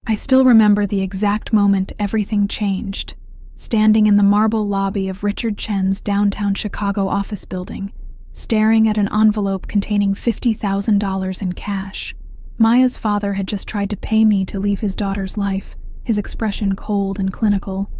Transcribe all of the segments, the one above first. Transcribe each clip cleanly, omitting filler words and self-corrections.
I still remember the exact moment everything changed, standing in the marble lobby of Richard Chen's downtown Chicago office building, staring at an envelope containing $50,000 in cash. Maya's father had just tried to pay me to leave his daughter's life, his expression cold and clinical,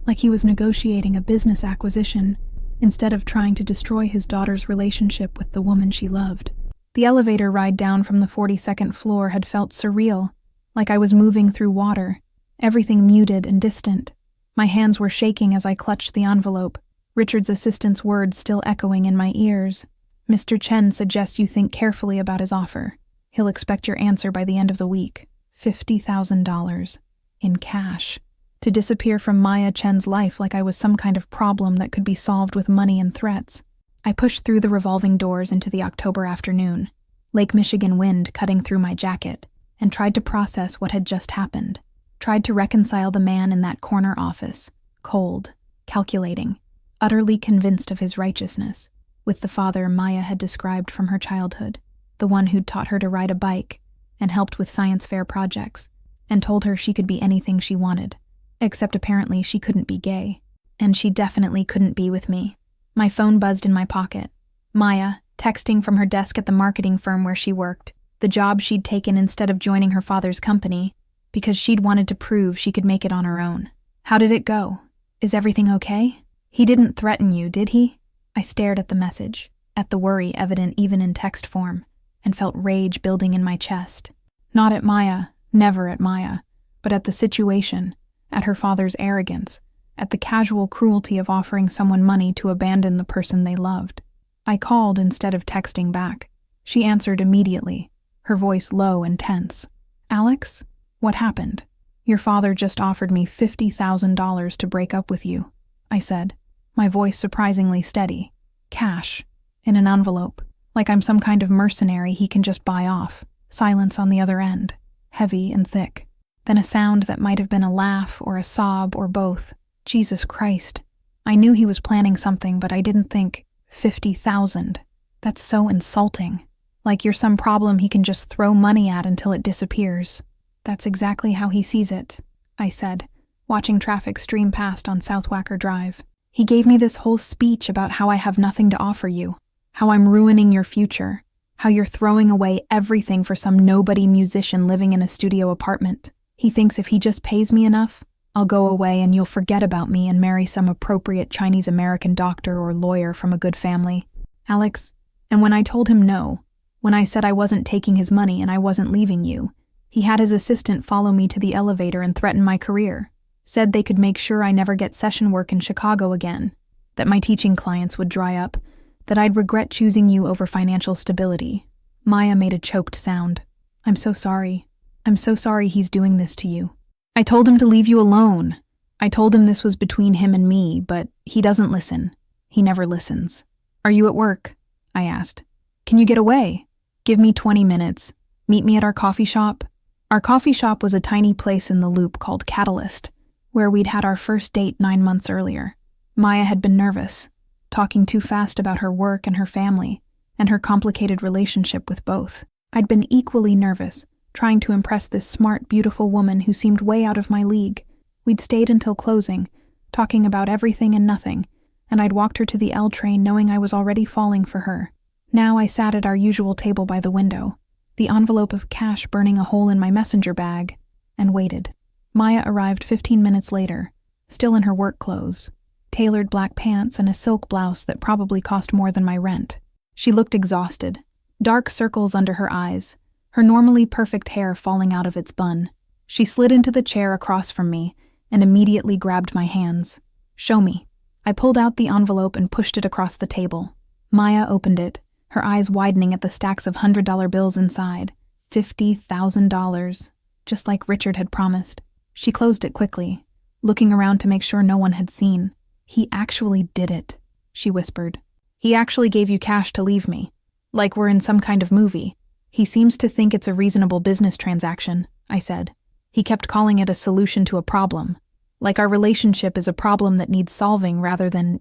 like he was negotiating a business acquisition instead of trying to destroy his daughter's relationship with the woman she loved. The elevator ride down from the 42nd floor had felt surreal, like I was moving through water, everything muted and distant. My hands were shaking as I clutched the envelope, Richard's assistant's words still echoing in my ears. Mr. Chen suggests you think carefully about his offer. He'll expect your answer by the end of the week. $50,000. In cash. To disappear from Maya Chen's life like I was some kind of problem that could be solved with money and threats. I pushed through the revolving doors into the October afternoon, Lake Michigan wind cutting through my jacket, and tried to process what had just happened. Tried to reconcile the man in that corner office, cold, calculating, utterly convinced of his righteousness, with the father Maya had described from her childhood, the one who'd taught her to ride a bike and helped with science fair projects, and told her she could be anything she wanted, except apparently she couldn't be gay. And she definitely couldn't be with me. My phone buzzed in my pocket. Maya, texting from her desk at the marketing firm where she worked, the job she'd taken instead of joining her father's company, because she'd wanted to prove she could make it on her own. How did it go? Is everything okay? He didn't threaten you, did he? I stared at the message, at the worry evident even in text form, and felt rage building in my chest. Not at Maya, never at Maya, but at the situation, at her father's arrogance, at the casual cruelty of offering someone money to abandon the person they loved. I called instead of texting back. She answered immediately, her voice low and tense. Alex? What happened? Your father just offered me $50,000 to break up with you, I said, my voice surprisingly steady. Cash. In an envelope. Like I'm some kind of mercenary he can just buy off. Silence on the other end. Heavy and thick. Then a sound that might have been a laugh or a sob or both. Jesus Christ. I knew he was planning something, but I didn't think, 50,000. That's so insulting. Like you're some problem he can just throw money at until it disappears. That's exactly how he sees it, I said, watching traffic stream past on South Wacker Drive. He gave me this whole speech about how I have nothing to offer you, how I'm ruining your future, how you're throwing away everything for some nobody musician living in a studio apartment. He thinks if he just pays me enough, I'll go away and you'll forget about me and marry some appropriate Chinese-American doctor or lawyer from a good family. Alex, and when I told him no, when I said I wasn't taking his money and I wasn't leaving you, he had his assistant follow me to the elevator and threaten my career. Said they could make sure I never get session work in Chicago again, that my teaching clients would dry up, that I'd regret choosing you over financial stability. Maya made a choked sound. I'm so sorry. I'm so sorry he's doing this to you. I told him to leave you alone. I told him this was between him and me, but he doesn't listen. He never listens. Are you at work? I asked. Can you get away? Give me 20 minutes. Meet me at our coffee shop. Our coffee shop was a tiny place in the Loop called Catalyst, where we'd had our first date 9 months earlier. Maya had been nervous, talking too fast about her work and her family, and her complicated relationship with both. I'd been equally nervous, trying to impress this smart, beautiful woman who seemed way out of my league. We'd stayed until closing, talking about everything and nothing, and I'd walked her to the L train knowing I was already falling for her. Now I sat at our usual table by the window, the envelope of cash burning a hole in my messenger bag, and waited. Maya arrived 15 minutes later, still in her work clothes, tailored black pants and a silk blouse that probably cost more than my rent. She looked exhausted, dark circles under her eyes, her normally perfect hair falling out of its bun. She slid into the chair across from me and immediately grabbed my hands. Show me. I pulled out the envelope and pushed it across the table. Maya opened it, her eyes widening at the stacks of $100 bills inside. $50,000, just like Richard had promised. She closed it quickly, looking around to make sure no one had seen. He actually did it, she whispered. He actually gave you cash to leave me, like we're in some kind of movie. He seems to think it's a reasonable business transaction, I said. He kept calling it a solution to a problem, like our relationship is a problem that needs solving rather than,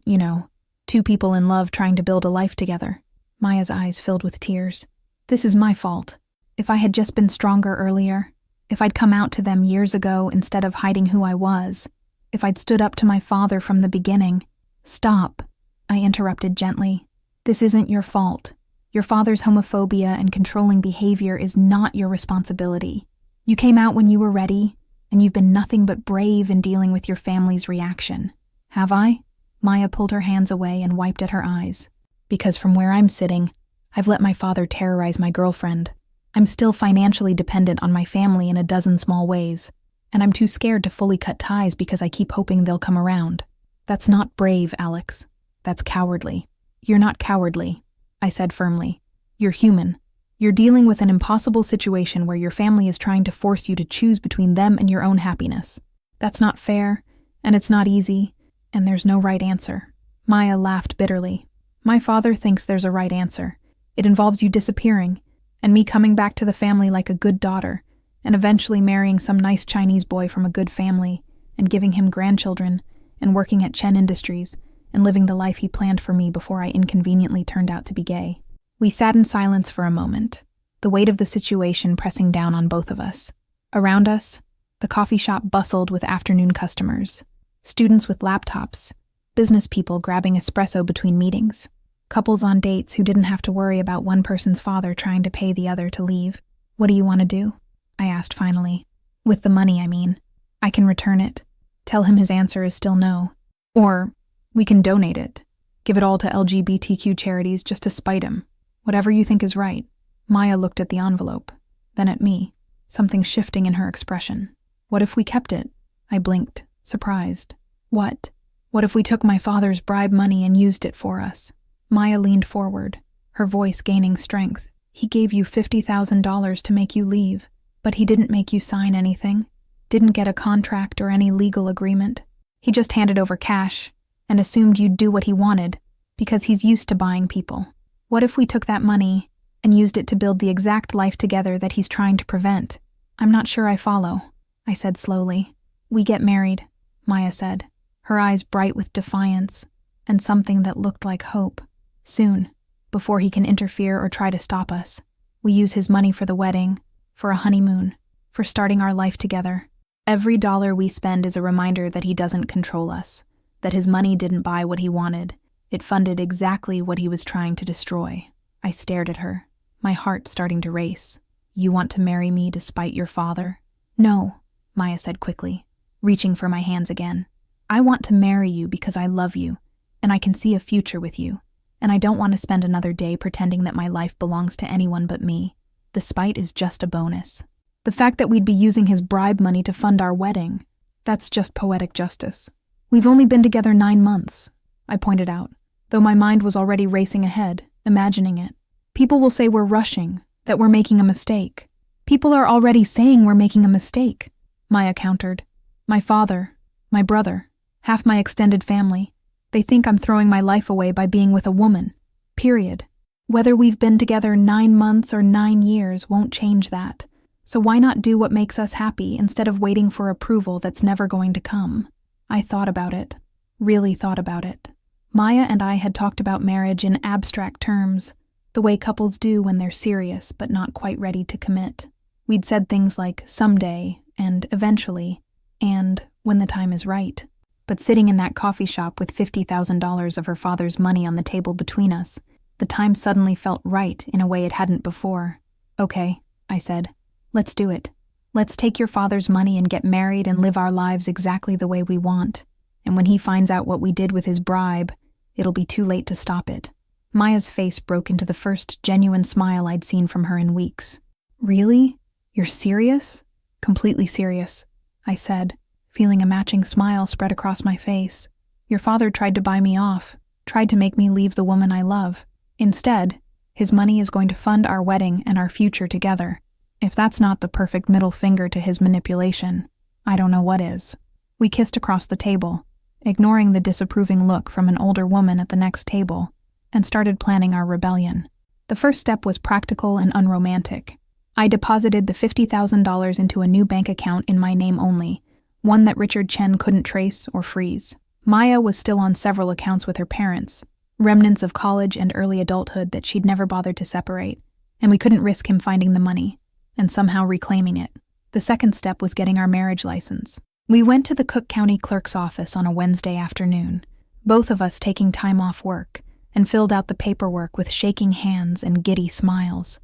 two people in love trying to build a life together. Maya's eyes filled with tears. This is my fault. If I had just been stronger earlier, If I'd come out to them years ago instead of hiding who I was, if I'd stood up to my father from the beginning. Stop, I interrupted gently. This isn't your fault. Your father's homophobia and controlling behavior is not your responsibility. You came out when you were ready, and you've been nothing but brave in dealing with your family's reaction. Have I? Maya pulled her hands away and wiped at her eyes. Because from where I'm sitting, I've let my father terrorize my girlfriend. I'm still financially dependent on my family in a dozen small ways, and I'm too scared to fully cut ties because I keep hoping they'll come around. That's not brave, Alex. That's cowardly. You're not cowardly, I said firmly. You're human. You're dealing with an impossible situation where your family is trying to force you to choose between them and your own happiness. That's not fair, and it's not easy, and there's no right answer. Maya laughed bitterly. My father thinks there's a right answer. It involves you disappearing, and me coming back to the family like a good daughter, and eventually marrying some nice Chinese boy from a good family, and giving him grandchildren, and working at Chen Industries, and living the life he planned for me before I inconveniently turned out to be gay. We sat in silence for a moment, the weight of the situation pressing down on both of us. Around us, the coffee shop bustled with afternoon customers, students with laptops, business people grabbing espresso between meetings, couples on dates who didn't have to worry about one person's father trying to pay the other to leave. What do you want to do? I asked finally. With the money, I mean. I can return it. Tell him his answer is still no. Or we can donate it. Give it all to LGBTQ charities just to spite him. Whatever you think is right. Maya looked at the envelope, then at me, something shifting in her expression. What if we kept it? I blinked, surprised. What? What if we took my father's bribe money and used it for us? Maya leaned forward, her voice gaining strength. He gave you $50,000 to make you leave, but he didn't make you sign anything, didn't get a contract or any legal agreement. He just handed over cash and assumed you'd do what he wanted because he's used to buying people. What if we took that money and used it to build the exact life together that he's trying to prevent? I'm not sure I follow, I said slowly. We get married, Maya said, her eyes bright with defiance and something that looked like hope. Soon, before he can interfere or try to stop us. We use his money for the wedding, for a honeymoon, for starting our life together. Every dollar we spend is a reminder that he doesn't control us, that his money didn't buy what he wanted. It funded exactly what he was trying to destroy. I stared at her, my heart starting to race. You want to marry me despite your father? No, Maya said quickly, reaching for my hands again. I want to marry you because I love you, and I can see a future with you, and I don't want to spend another day pretending that my life belongs to anyone but me. The spite is just a bonus. The fact that we'd be using his bribe money to fund our wedding, that's just poetic justice. We've only been together 9 months, I pointed out, though my mind was already racing ahead, imagining it. People will say we're rushing, that we're making a mistake. People are already saying we're making a mistake, Maya countered. My father, my brother, half my extended family. They think I'm throwing my life away by being with a woman. Period. Whether we've been together 9 months or 9 years won't change that. So why not do what makes us happy instead of waiting for approval that's never going to come? I thought about it. Really thought about it. Maya and I had talked about marriage in abstract terms, the way couples do when they're serious but not quite ready to commit. We'd said things like someday and eventually and when the time is right. But sitting in that coffee shop with $50,000 of her father's money on the table between us, the time suddenly felt right in a way it hadn't before. Okay, I said. Let's do it. Let's take your father's money and get married and live our lives exactly the way we want. And when he finds out what we did with his bribe, it'll be too late to stop it. Maya's face broke into the first genuine smile I'd seen from her in weeks. Really? You're serious? Completely serious, I said, feeling a matching smile spread across my face. Your father tried to buy me off, tried to make me leave the woman I love. Instead, his money is going to fund our wedding and our future together. If that's not the perfect middle finger to his manipulation, I don't know what is. We kissed across the table, ignoring the disapproving look from an older woman at the next table, and started planning our rebellion. The first step was practical and unromantic. I deposited the $50,000 into a new bank account in my name only, one that Richard Chen couldn't trace or freeze. Maya was still on several accounts with her parents, remnants of college and early adulthood that she'd never bothered to separate, and we couldn't risk him finding the money and somehow reclaiming it. The second step was getting our marriage license. We went to the Cook County Clerk's office on a Wednesday afternoon, both of us taking time off work, and filled out the paperwork with shaking hands and giddy smiles.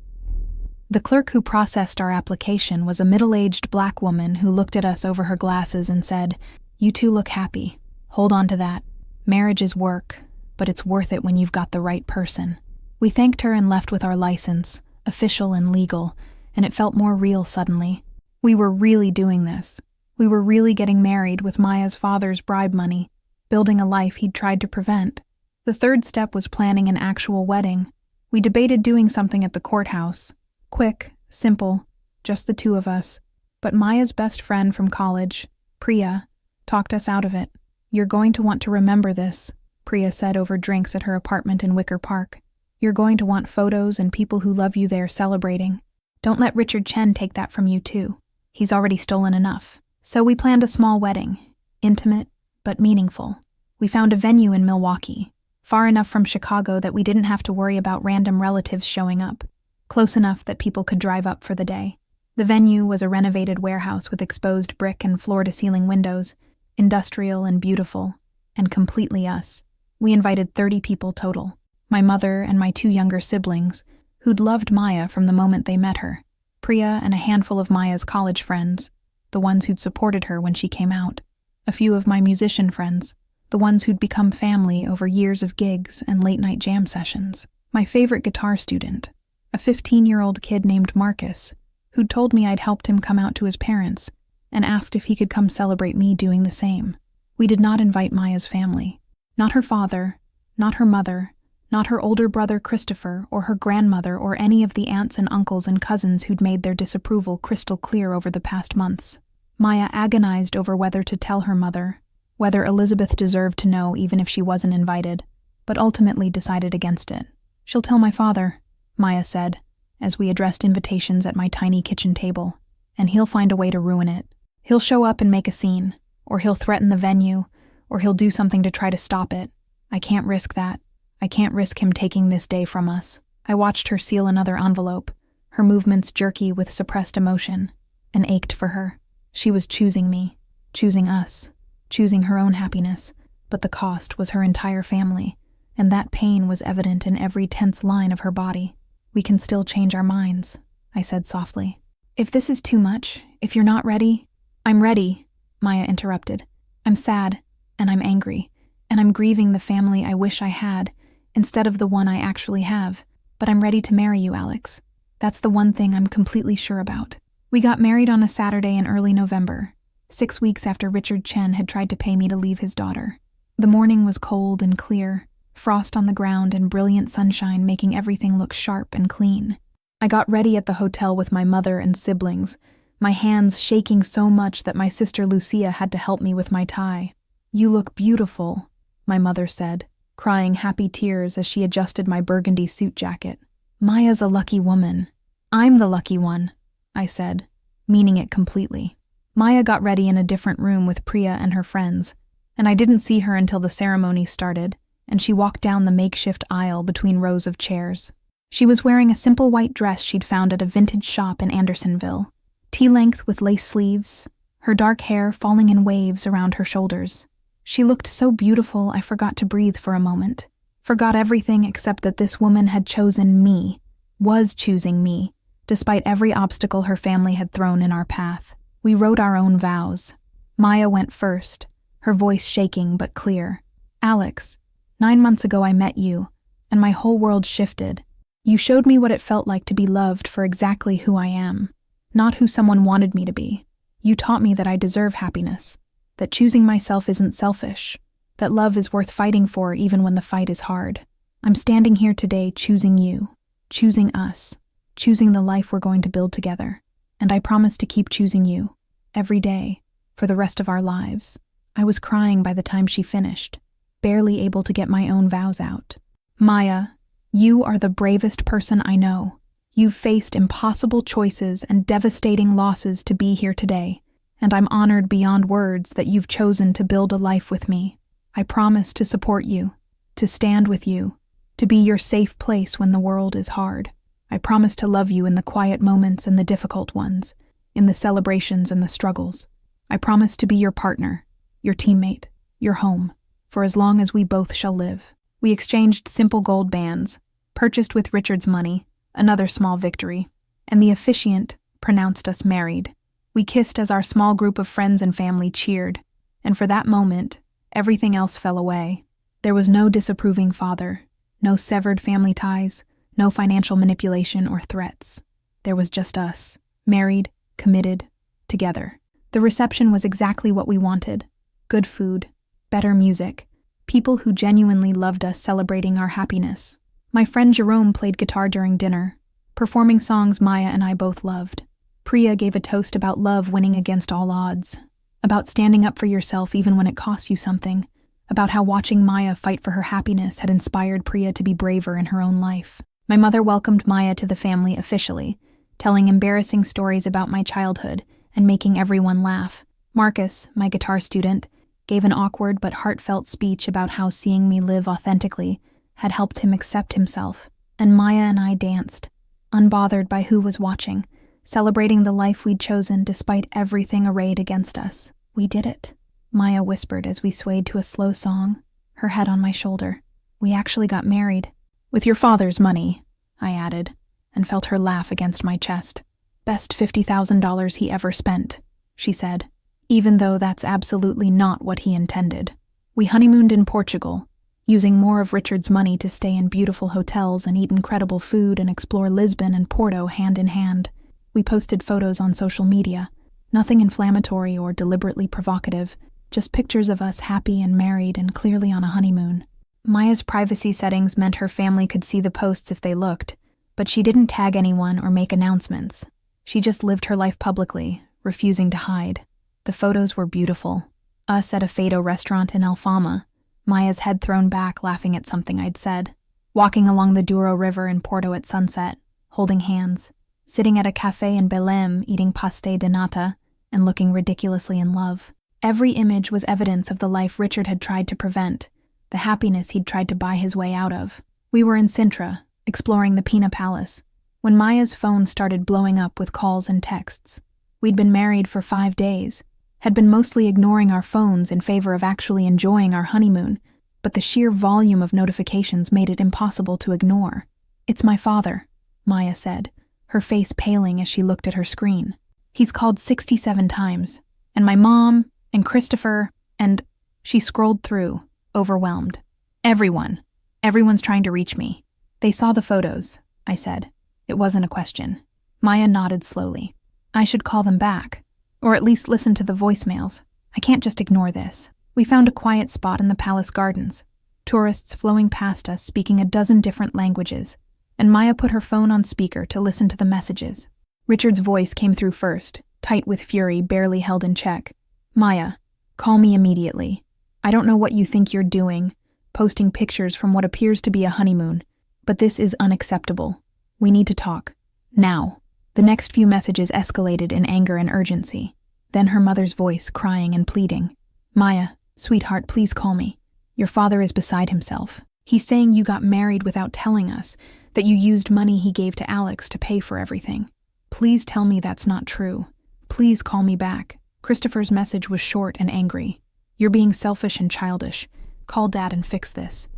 The clerk who processed our application was a middle-aged black woman who looked at us over her glasses and said, "You two look happy. Hold on to that. Marriage is work, but it's worth it when you've got the right person." We thanked her and left with our license, official and legal, and it felt more real suddenly. We were really doing this. We were really getting married with Maya's father's bribe money, building a life he'd tried to prevent. The third step was planning an actual wedding. We debated doing something at the courthouse. Quick, simple, just the two of us. But Maya's best friend from college, Priya, talked us out of it. "You're going to want to remember this," Priya said over drinks at her apartment in Wicker Park. "You're going to want photos and people who love you there celebrating. Don't let Richard Chen take that from you too. He's already stolen enough." So we planned a small wedding, intimate but meaningful. We found a venue in Milwaukee, far enough from Chicago that we didn't have to worry about random relatives showing up, close enough that people could drive up for the day. The venue was a renovated warehouse with exposed brick and floor-to-ceiling windows, industrial and beautiful, and completely us. We invited 30 people total, my mother and my 2 younger siblings, who'd loved Maya from the moment they met her, Priya and a handful of Maya's college friends, the ones who'd supported her when she came out, a few of my musician friends, the ones who'd become family over years of gigs and late-night jam sessions, my favorite guitar student, a 15-year-old kid named Marcus, who'd told me I'd helped him come out to his parents and asked if he could come celebrate me doing the same. We did not invite Maya's family. Not her father, not her mother, not her older brother Christopher or her grandmother or any of the aunts and uncles and cousins who'd made their disapproval crystal clear over the past months. Maya agonized over whether to tell her mother, whether Elizabeth deserved to know even if she wasn't invited, but ultimately decided against it. "She'll tell my father," Maya said, as we addressed invitations at my tiny kitchen table, "and he'll find a way to ruin it. He'll show up and make a scene, or he'll threaten the venue, or he'll do something to try to stop it. I can't risk that. I can't risk him taking this day from us." I watched her seal another envelope, her movements jerky with suppressed emotion, and ached for her. She was choosing me, choosing us, choosing her own happiness, but the cost was her entire family, and that pain was evident in every tense line of her body. "We can still change our minds," I said softly. "If this is too much, if you're not ready—" "I'm ready," Maya interrupted. "I'm sad, and I'm angry, and I'm grieving the family I wish I had, instead of the one I actually have. But I'm ready to marry you, Alex. That's the one thing I'm completely sure about." We got married on a Saturday in early November, 6 weeks after Richard Chen had tried to pay me to leave his daughter. The morning was cold and clear, frost on the ground and brilliant sunshine making everything look sharp and clean. I got ready at the hotel with my mother and siblings, my hands shaking so much that my sister Lucia had to help me with my tie. "You look beautiful," my mother said, crying happy tears as she adjusted my burgundy suit jacket. "Maya's a lucky woman. I'm the lucky one," I said, meaning it completely. Maya got ready in a different room with Priya and her friends, and I didn't see her until the ceremony started, and she walked down the makeshift aisle between rows of chairs. She was wearing a simple white dress she'd found at a vintage shop in Andersonville, tea-length with lace sleeves, her dark hair falling in waves around her shoulders. She looked so beautiful I forgot to breathe for a moment, forgot everything except that this woman had chosen me, was choosing me, despite every obstacle her family had thrown in our path. We wrote our own vows. Maya went first, her voice shaking but clear. "Alex, 9 months ago I met you, and my whole world shifted. You showed me what it felt like to be loved for exactly who I am, not who someone wanted me to be. You taught me that I deserve happiness, that choosing myself isn't selfish, that love is worth fighting for even when the fight is hard. I'm standing here today choosing you, choosing us, choosing the life we're going to build together, and I promise to keep choosing you, every day, for the rest of our lives." I was crying by the time she finished, barely able to get my own vows out. "Maya, you are the bravest person I know. You've faced impossible choices and devastating losses to be here today, and I'm honored beyond words that you've chosen to build a life with me. I promise to support you, to stand with you, to be your safe place when the world is hard. I promise to love you in the quiet moments and the difficult ones, in the celebrations and the struggles. I promise to be your partner, your teammate, your home, for as long as we both shall live. We exchanged simple gold bands, purchased with Richard's money, another small victory, and the officiant pronounced us married. We kissed as our small group of friends and family cheered, and for that moment, everything else fell away. There was no disapproving father, no severed family ties, no financial manipulation or threats. There was just us, married, committed, together. The reception was exactly what we wanted. Good food, better music, people who genuinely loved us celebrating our happiness. My friend Jerome played guitar during dinner, performing songs Maya and I both loved. Priya gave a toast about love winning against all odds, about standing up for yourself even when it costs you something, about how watching Maya fight for her happiness had inspired Priya to be braver in her own life. My mother welcomed Maya to the family officially, telling embarrassing stories about my childhood and making everyone laugh. Marcus, my guitar student, gave an awkward but heartfelt speech about how seeing me live authentically had helped him accept himself, and Maya and I danced, unbothered by who was watching, celebrating the life we'd chosen despite everything arrayed against us. We did it, Maya whispered as we swayed to a slow song, her head on my shoulder. We actually got married. With your father's money, I added, and felt her laugh against my chest. Best $50,000 he ever spent, she said, even though that's absolutely not what he intended. We honeymooned in Portugal, using more of Richard's money to stay in beautiful hotels and eat incredible food and explore Lisbon and Porto hand in hand. We posted photos on social media, nothing inflammatory or deliberately provocative, just pictures of us happy and married and clearly on a honeymoon. Maya's privacy settings meant her family could see the posts if they looked, but she didn't tag anyone or make announcements. She just lived her life publicly, refusing to hide. The photos were beautiful. Us at a Fado restaurant in Alfama, Maya's head thrown back laughing at something I'd said. Walking along the Douro River in Porto at sunset, holding hands. Sitting at a cafe in Belém eating pastel de nata and looking ridiculously in love. Every image was evidence of the life Richard had tried to prevent, the happiness he'd tried to buy his way out of. We were in Sintra, exploring the Pina Palace, when Maya's phone started blowing up with calls and texts. We'd been married for 5 days, had been mostly ignoring our phones in favor of actually enjoying our honeymoon, but the sheer volume of notifications made it impossible to ignore. "It's my father," Maya said, her face paling as she looked at her screen. "He's called 67 times, and my mom, and Christopher, and..." She scrolled through, overwhelmed. Everyone's trying to reach me. "They saw the photos," I said. It wasn't a question. Maya nodded slowly. "I should call them back, or at least listen to the voicemails. I can't just ignore this." We found a quiet spot in the palace gardens, tourists flowing past us speaking a dozen different languages, and Maya put her phone on speaker to listen to the messages. Richard's voice came through first, tight with fury, barely held in check. "Maya, call me immediately. I don't know what you think you're doing, posting pictures from what appears to be a honeymoon, but this is unacceptable. We need to talk. Now." The next few messages escalated in anger and urgency. Then her mother's voice, crying and pleading. "Maya, sweetheart, please call me. Your father is beside himself. He's saying you got married without telling us, that you used money he gave to Alex to pay for everything. Please tell me that's not true. Please call me back." Christopher's message was short and angry. "You're being selfish and childish. Call Dad and fix this."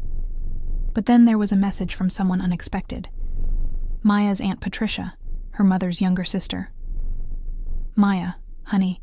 But then there was a message from someone unexpected. Maya's Aunt Patricia, her mother's younger sister. "Maya, honey,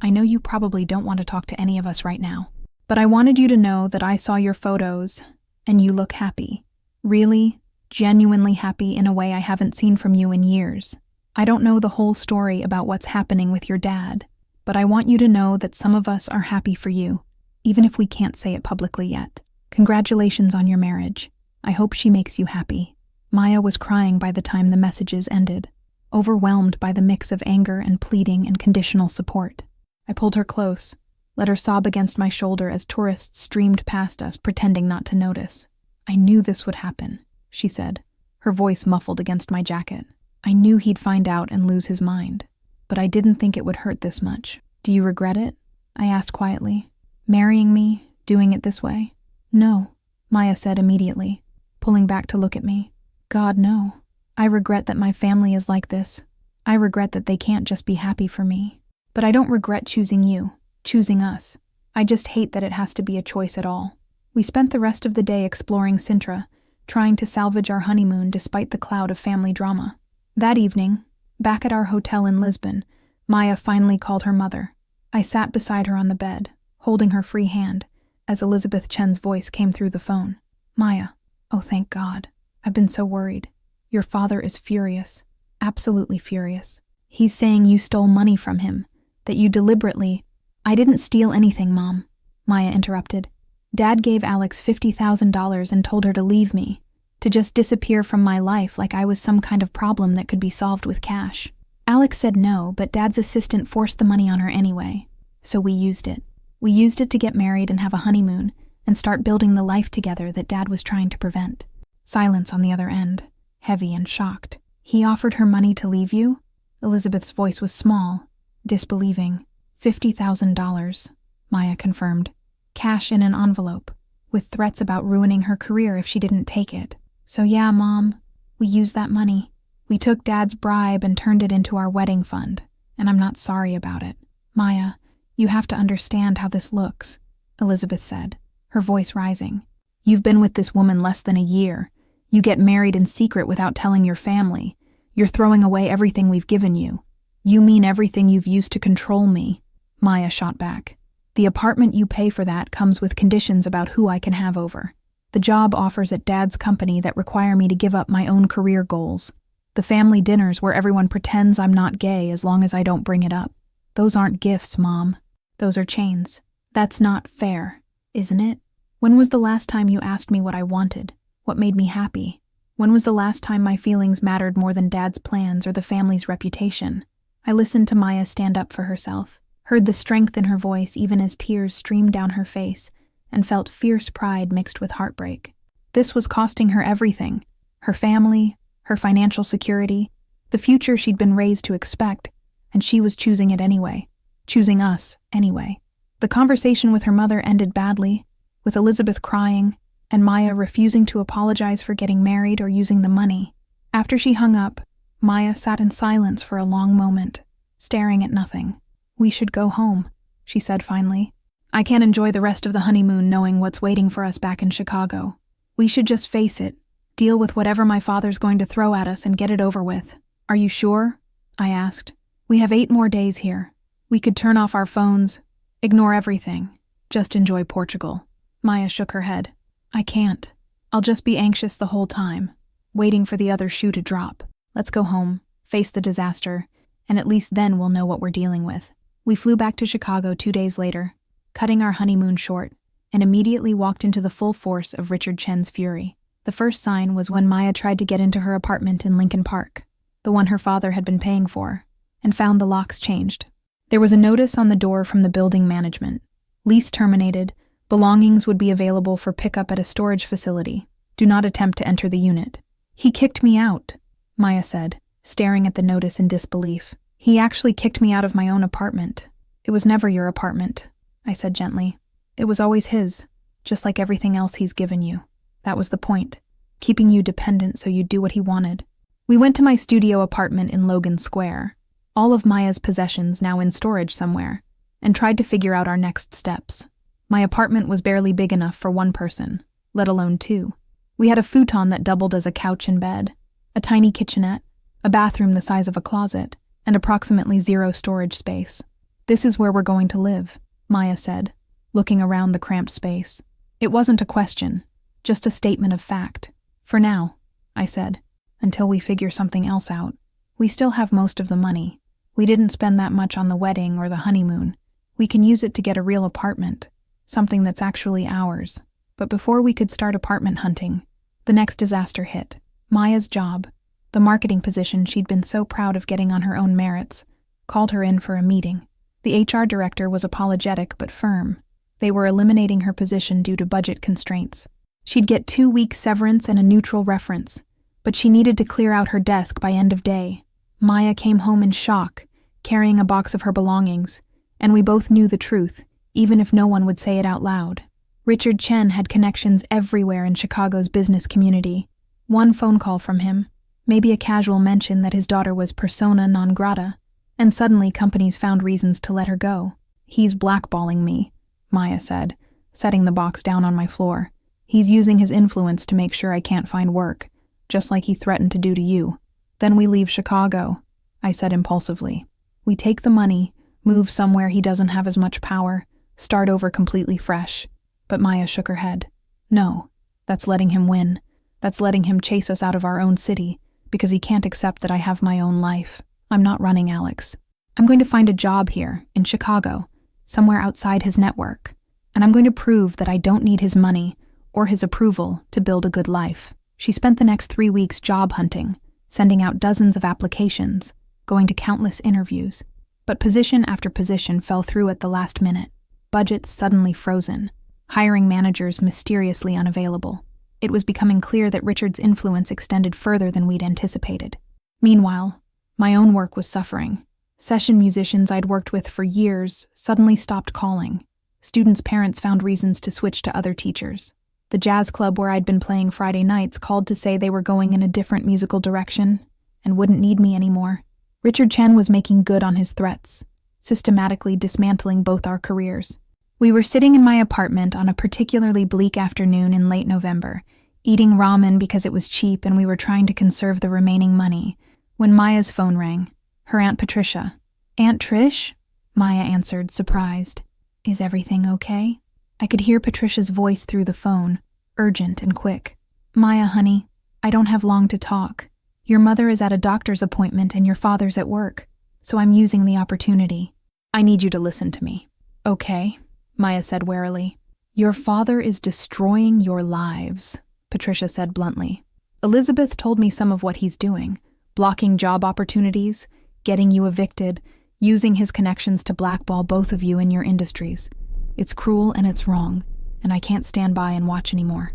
I know you probably don't want to talk to any of us right now, but I wanted you to know that I saw your photos, and you look happy. Really, genuinely happy in a way I haven't seen from you in years. I don't know the whole story about what's happening with your dad, but I want you to know that some of us are happy for you, even if we can't say it publicly yet. Congratulations on your marriage. I hope she makes you happy." Maya was crying by the time the messages ended, overwhelmed by the mix of anger and pleading and conditional support. I pulled her close, let her sob against my shoulder as tourists streamed past us, pretending not to notice. "I knew this would happen," she said, her voice muffled against my jacket. "I knew he'd find out and lose his mind, but I didn't think it would hurt this much. Do you regret it?" I asked quietly. "Marrying me, doing it this way?" "No," Maya said immediately, pulling back to look at me. "God, no. I regret that my family is like this. I regret that they can't just be happy for me. But I don't regret choosing you, choosing us. I just hate that it has to be a choice at all. We spent the rest of the day exploring Sintra, trying to salvage our honeymoon despite the cloud of family drama. That evening, back at our hotel in Lisbon, Maya finally called her mother. I sat beside her on the bed, holding her free hand, as Elizabeth Chen's voice came through the phone. Maya, oh thank God. I've been so worried. Your father is furious. Absolutely furious. He's saying you stole money from him, that you deliberately— I didn't steal anything, Mom, Maya interrupted. Dad gave Alex $50,000 and told her to leave me, to just disappear from my life like I was some kind of problem that could be solved with cash. Alex said no, but Dad's assistant forced the money on her anyway, so we used it. We used it to get married and have a honeymoon and start building the life together that Dad was trying to prevent. Silence on the other end, heavy and shocked. He offered her money to leave you? Elizabeth's voice was small, disbelieving. $50,000, Maya confirmed. Cash in an envelope, with threats about ruining her career if she didn't take it. So yeah, Mom, we used that money. We took Dad's bribe and turned it into our wedding fund, and I'm not sorry about it. Maya, you have to understand how this looks, Elizabeth said, her voice rising. You've been with this woman less than a year. You get married in secret without telling your family. You're throwing away everything we've given you. You mean everything you've used to control me, Maya shot back. The apartment you pay for that comes with conditions about who I can have over. The job offers at Dad's company that require me to give up my own career goals. The family dinners where everyone pretends I'm not gay as long as I don't bring it up. Those aren't gifts, Mom. Those are chains. That's not fair, isn't it? When was the last time you asked me what I wanted? What made me happy? When was the last time my feelings mattered more than Dad's plans or the family's reputation? I listened to Maya stand up for herself, heard the strength in her voice even as tears streamed down her face, and felt fierce pride mixed with heartbreak. This was costing her everything: her family, her financial security, the future she'd been raised to expect, and she was choosing it anyway, choosing us anyway. The conversation with her mother ended badly, with Elizabeth crying, and Maya refusing to apologize for getting married or using the money. After she hung up, Maya sat in silence for a long moment, staring at nothing. We should go home, she said finally. I can't enjoy the rest of the honeymoon knowing what's waiting for us back in Chicago. We should just face it, deal with whatever my father's going to throw at us and get it over with. Are you sure? I asked. We have 8 more days here. We could turn off our phones, ignore everything, just enjoy Portugal. Maya shook her head. I can't. I'll just be anxious the whole time, waiting for the other shoe to drop. Let's go home, face the disaster, and at least then we'll know what we're dealing with. We flew back to Chicago 2 days later, cutting our honeymoon short, and immediately walked into the full force of Richard Chen's fury. The first sign was when Maya tried to get into her apartment in Lincoln Park, the one her father had been paying for, and found the locks changed. There was a notice on the door from the building management. Lease terminated. Belongings would be available for pickup at a storage facility. Do not attempt to enter the unit. He kicked me out, Maya said, staring at the notice in disbelief. He actually kicked me out of my own apartment. It was never your apartment, I said gently. It was always his, just like everything else he's given you. That was the point, keeping you dependent so you'd do what he wanted. We went to my studio apartment in Logan Square, all of Maya's possessions now in storage somewhere, and tried to figure out our next steps. My apartment was barely big enough for one person, let alone 2. We had a futon that doubled as a couch and bed, a tiny kitchenette, a bathroom the size of a closet, and approximately 0 storage space. This is where we're going to live, Maya said, looking around the cramped space. It wasn't a question, just a statement of fact. For now, I said, until we figure something else out. We still have most of the money. We didn't spend that much on the wedding or the honeymoon. We can use it to get a real apartment, something that's actually ours. But before we could start apartment hunting, the next disaster hit. Maya's job, the marketing position she'd been so proud of getting on her own merits, called her in for a meeting. The HR director was apologetic but firm. They were eliminating her position due to budget constraints. She'd get 2 weeks severance and a neutral reference, but she needed to clear out her desk by end of day. Maya came home in shock, carrying a box of her belongings, and we both knew the truth, even if no one would say it out loud. Richard Chen had connections everywhere in Chicago's business community. One phone call from him, Maybe a casual mention that his daughter was persona non grata, and suddenly companies found reasons to let her go. "He's blackballing me," Maya said, setting the box down on my floor. "He's using his influence to make sure I can't find work, just like he threatened to do to you." "Then we leave Chicago," I said impulsively. "We take the money, move somewhere he doesn't have as much power, start over completely fresh." But Maya shook her head. "No, that's letting him win. That's letting him chase us out of our own city, because he can't accept that I have my own life. I'm not running, Alex. I'm going to find a job here, in Chicago, somewhere outside his network, and I'm going to prove that I don't need his money or his approval to build a good life." She spent the next 3 weeks job hunting, sending out dozens of applications, going to countless interviews. But position after position fell through at the last minute, budgets suddenly frozen, hiring managers mysteriously unavailable. It was becoming clear that Richard's influence extended further than we'd anticipated. Meanwhile, my own work was suffering. Session musicians I'd worked with for years suddenly stopped calling. Students' parents found reasons to switch to other teachers. The jazz club where I'd been playing Friday nights called to say they were going in a different musical direction and wouldn't need me anymore. Richard Chen was making good on his threats, systematically dismantling both our careers. We were sitting in my apartment on a particularly bleak afternoon in late November, eating ramen because it was cheap and we were trying to conserve the remaining money, when Maya's phone rang. Her Aunt Patricia. "Aunt Trish?" Maya answered, surprised. "Is everything okay?" I could hear Patricia's voice through the phone, urgent and quick. "Maya, honey, I don't have long to talk. Your mother is at a doctor's appointment and your father's at work, so I'm using the opportunity. I need you to listen to me." "Okay," Maya said warily. "Your father is destroying your lives," Patricia said bluntly. "Elizabeth told me some of what he's doing, blocking job opportunities, getting you evicted, using his connections to blackball both of you in your industries. It's cruel and it's wrong, and I can't stand by and watch anymore."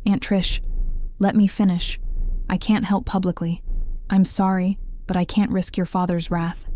"Aunt Trish, let me finish. I can't help publicly. I'm sorry, but I can't risk your father's wrath.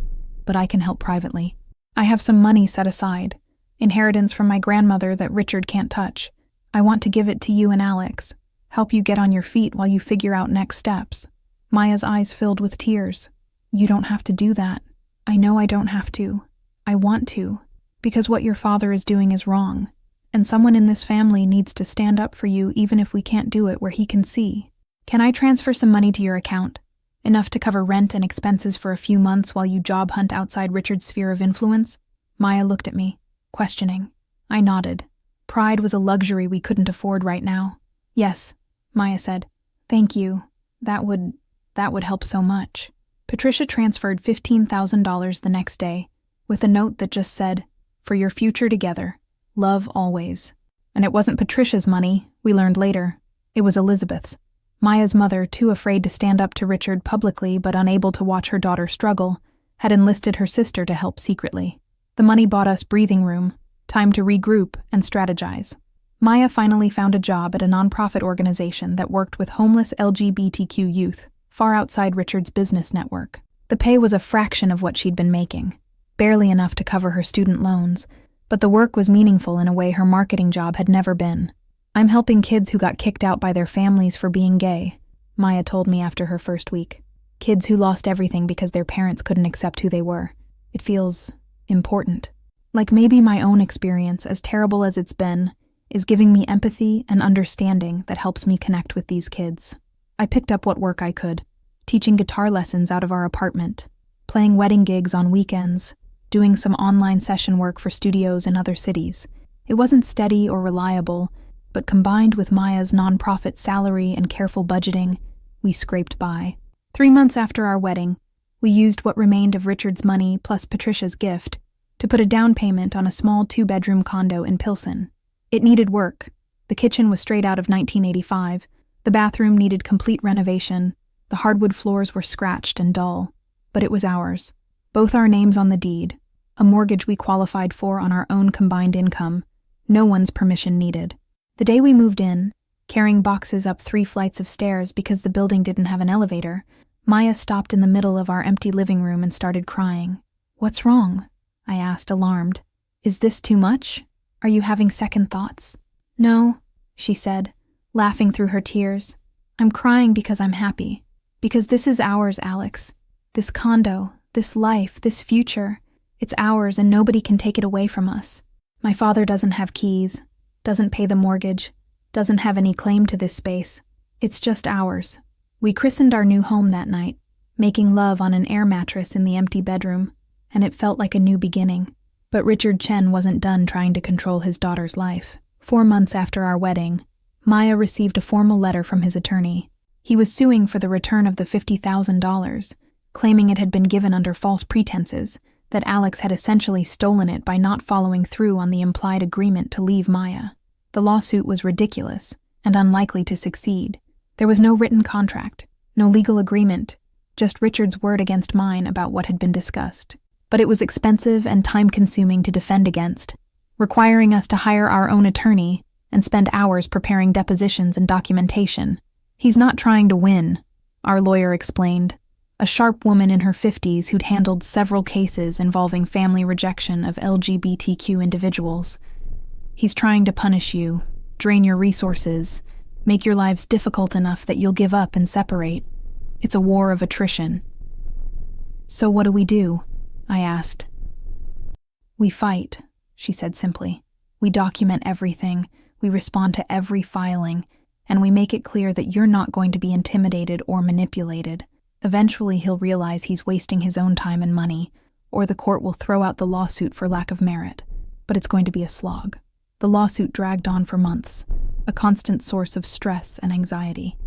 But I can help privately. I have some money set aside, inheritance from my grandmother that Richard can't touch. I want to give it to you and Alex, help you get on your feet while you figure out next steps." Maya's eyes filled with tears. "You don't have to do that. I know I don't have to. I want to, because what your father is doing is wrong, and someone in this family needs to stand up for you even if we can't do it where he can see. Can I transfer some money to your account? Enough to cover rent and expenses for a few months while you job hunt outside Richard's sphere of influence?" Maya looked at me, questioning. I nodded. Pride was a luxury we couldn't afford right now. "Yes," Maya said. "Thank you. That would help so much." Patricia transferred $15,000 the next day, with a note that just said, "For your future together. Love always." And it wasn't Patricia's money, we learned later. It was Elizabeth's. Maya's mother, too afraid to stand up to Richard publicly but unable to watch her daughter struggle, had enlisted her sister to help secretly. The money bought us breathing room, time to regroup and strategize. Maya finally found a job at a nonprofit organization that worked with homeless LGBTQ youth, far outside Richard's business network. The pay was a fraction of what she'd been making, barely enough to cover her student loans, but the work was meaningful in a way her marketing job had never been. "I'm helping kids who got kicked out by their families for being gay," Maya told me after her first week. "Kids who lost everything because their parents couldn't accept who they were. It feels important. Like maybe my own experience, as terrible as it's been, is giving me empathy and understanding that helps me connect with these kids." I picked up what work I could, teaching guitar lessons out of our apartment, playing wedding gigs on weekends, doing some online session work for studios in other cities. It wasn't steady or reliable, but combined with Maya's nonprofit salary and careful budgeting, we scraped by. 3 months after our wedding, we used what remained of Richard's money plus Patricia's gift to put a down payment on a small 2-bedroom condo in Pilsen. It needed work. The kitchen was straight out of 1985. The bathroom needed complete renovation. The hardwood floors were scratched and dull. But it was ours. Both our names on the deed. A mortgage we qualified for on our own combined income. No one's permission needed. The day we moved in, carrying boxes up 3 flights of stairs because the building didn't have an elevator, Maya stopped in the middle of our empty living room and started crying. "What's wrong?" I asked, alarmed. "Is this too much? Are you having second thoughts?" "No," she said, laughing through her tears. "I'm crying because I'm happy. Because this is ours, Alex. This condo, this life, this future. It's ours and nobody can take it away from us. My father doesn't have keys, doesn't pay the mortgage, doesn't have any claim to this space. It's just ours. We christened our new home that night, making love on an air mattress in the empty bedroom, and it felt like a new beginning. But Richard Chen wasn't done trying to control his daughter's life. 4 months after our wedding, Maya received a formal letter from his attorney. He was suing for the return of the $50,000, claiming it had been given under false pretenses, that Alex had essentially stolen it by not following through on the implied agreement to leave Maya. The lawsuit was ridiculous and unlikely to succeed. There was no written contract, no legal agreement, just Richard's word against mine about what had been discussed. But it was expensive and time-consuming to defend against, requiring us to hire our own attorney and spend hours preparing depositions and documentation. He's not trying to win, our lawyer explained, a sharp woman in her 50s who'd handled several cases involving family rejection of LGBTQ individuals. He's trying to punish you, drain your resources, make your lives difficult enough that you'll give up and separate. It's a war of attrition. So what do we do? I asked. We fight, she said simply. We document everything, we respond to every filing, and we make it clear that you're not going to be intimidated or manipulated. Eventually he'll realize he's wasting his own time and money, or the court will throw out the lawsuit for lack of merit. But it's going to be a slog. The lawsuit dragged on for months, a constant source of stress and anxiety.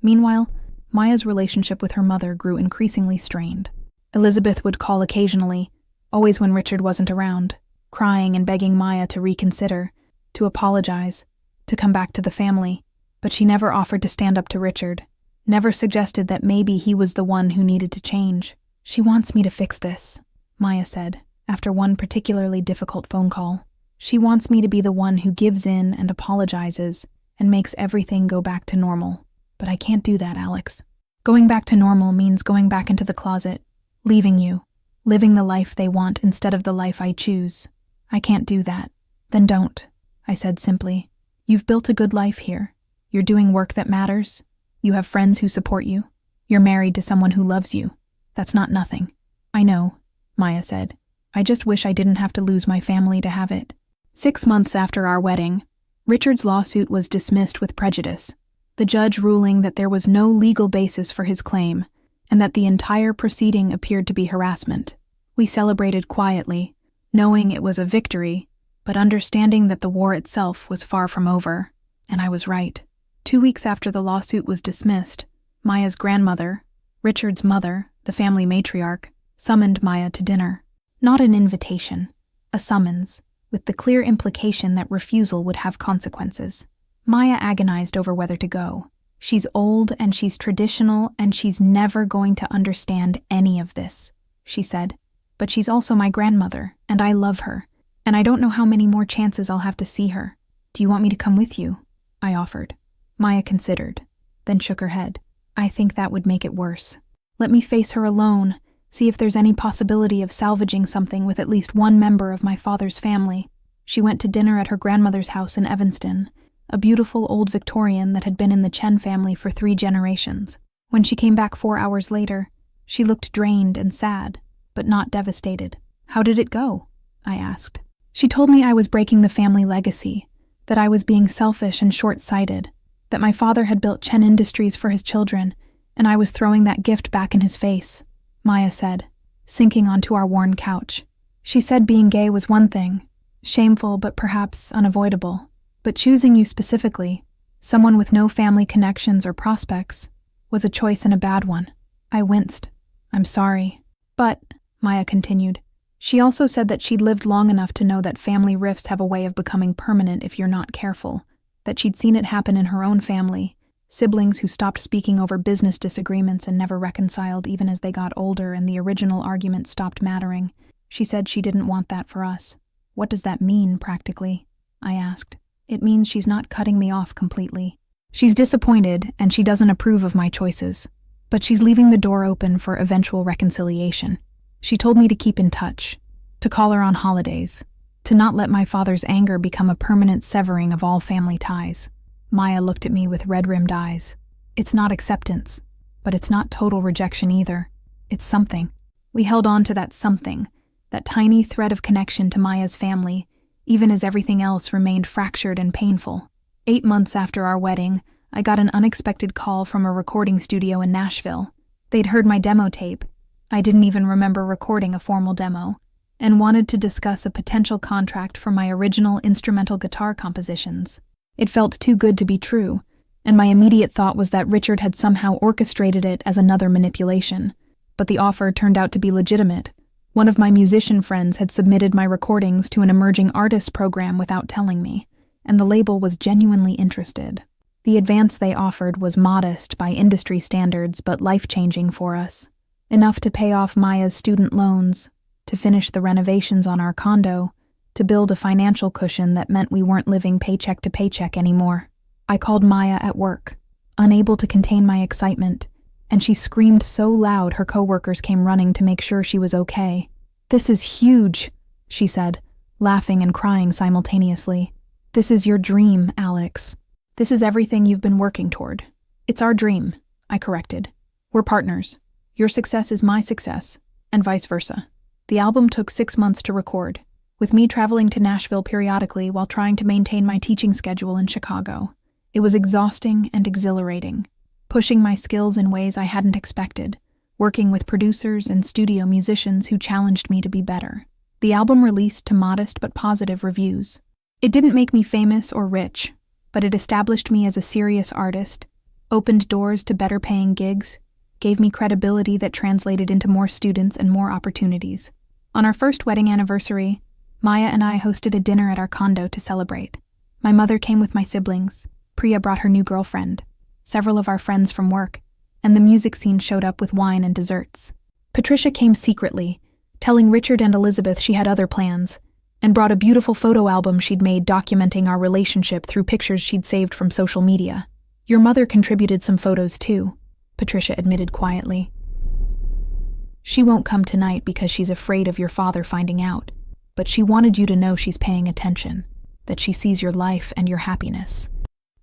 Meanwhile, Maya's relationship with her mother grew increasingly strained. Elizabeth would call occasionally, always when Richard wasn't around, crying and begging Maya to reconsider, to apologize, to come back to the family. But she never offered to stand up to Richard, never suggested that maybe he was the one who needed to change. She wants me to fix this, Maya said, after one particularly difficult phone call. She wants me to be the one who gives in and apologizes and makes everything go back to normal. But I can't do that, Alex. Going back to normal means going back into the closet, leaving you, living the life they want instead of the life I choose. I can't do that. Then don't, I said simply. You've built a good life here. You're doing work that matters. You have friends who support you. You're married to someone who loves you. That's not nothing. I know, Maya said. I just wish I didn't have to lose my family to have it. 6 months after our wedding, Richard's lawsuit was dismissed with prejudice, the judge ruling that there was no legal basis for his claim and that the entire proceeding appeared to be harassment. We celebrated quietly, knowing it was a victory, but understanding that the war itself was far from over. And I was right. 2 weeks after the lawsuit was dismissed, Maya's grandmother, Richard's mother, the family matriarch, summoned Maya to dinner. Not an invitation, a summons, with the clear implication that refusal would have consequences. Maya agonized over whether to go. She's old and she's traditional and she's never going to understand any of this, she said. But she's also my grandmother, and I love her, and I don't know how many more chances I'll have to see her. Do you want me to come with you? I offered. Maya considered, then shook her head. I think that would make it worse. Let me face her alone, see if there's any possibility of salvaging something with at least one member of my father's family. She went to dinner at her grandmother's house in Evanston, a beautiful old Victorian that had been in the Chen family for 3 generations. When she came back 4 hours later, she looked drained and sad, but not devastated. How did it go? I asked. She told me I was breaking the family legacy, that I was being selfish and short-sighted, that my father had built Chen Industries for his children, and I was throwing that gift back in his face, Maya said, sinking onto our worn couch. She said being gay was one thing, shameful but perhaps unavoidable, but choosing you specifically, someone with no family connections or prospects, was a choice and a bad one. I winced. I'm sorry. But, Maya continued, she also said that she'd lived long enough to know that family rifts have a way of becoming permanent if you're not careful, that she'd seen it happen in her own family, siblings who stopped speaking over business disagreements and never reconciled even as they got older and the original argument stopped mattering. She said she didn't want that for us. What does that mean, practically? I asked. It means she's not cutting me off completely. She's disappointed and she doesn't approve of my choices, but she's leaving the door open for eventual reconciliation. She told me to keep in touch, to call her on holidays, to not let my father's anger become a permanent severing of all family ties. Maya looked at me with red-rimmed eyes. It's not acceptance. But it's not total rejection either. It's something. We held on to that something, that tiny thread of connection to Maya's family, even as everything else remained fractured and painful. 8 months after our wedding, I got an unexpected call from a recording studio in Nashville. They'd heard my demo tape. I didn't even remember recording a formal demo, and wanted to discuss a potential contract for my original instrumental guitar compositions. It felt too good to be true, and my immediate thought was that Richard had somehow orchestrated it as another manipulation. But the offer turned out to be legitimate. One of my musician friends had submitted my recordings to an emerging artists program without telling me, and the label was genuinely interested. The advance they offered was modest by industry standards but life-changing for us. Enough to pay off Maya's student loans, to finish the renovations on our condo, to build a financial cushion that meant we weren't living paycheck to paycheck anymore. I called Maya at work, unable to contain my excitement, and she screamed so loud her coworkers came running to make sure she was okay. "This is huge," she said, laughing and crying simultaneously. "This is your dream, Alex. This is everything you've been working toward." "It's our dream," I corrected. "We're partners. Your success is my success, and vice versa." The album took 6 months to record, with me traveling to Nashville periodically while trying to maintain my teaching schedule in Chicago. It was exhausting and exhilarating, pushing my skills in ways I hadn't expected, working with producers and studio musicians who challenged me to be better. The album released to modest but positive reviews. It didn't make me famous or rich, but it established me as a serious artist, opened doors to better-paying gigs, gave me credibility that translated into more students and more opportunities. On our first wedding anniversary, Maya and I hosted a dinner at our condo to celebrate. My mother came with my siblings, Priya brought her new girlfriend, several of our friends from work, and the music scene showed up with wine and desserts. Patricia came secretly, telling Richard and Elizabeth she had other plans, and brought a beautiful photo album she'd made documenting our relationship through pictures she'd saved from social media. "Your mother contributed some photos too," Patricia admitted quietly. "She won't come tonight because she's afraid of your father finding out, but she wanted you to know she's paying attention, that she sees your life and your happiness."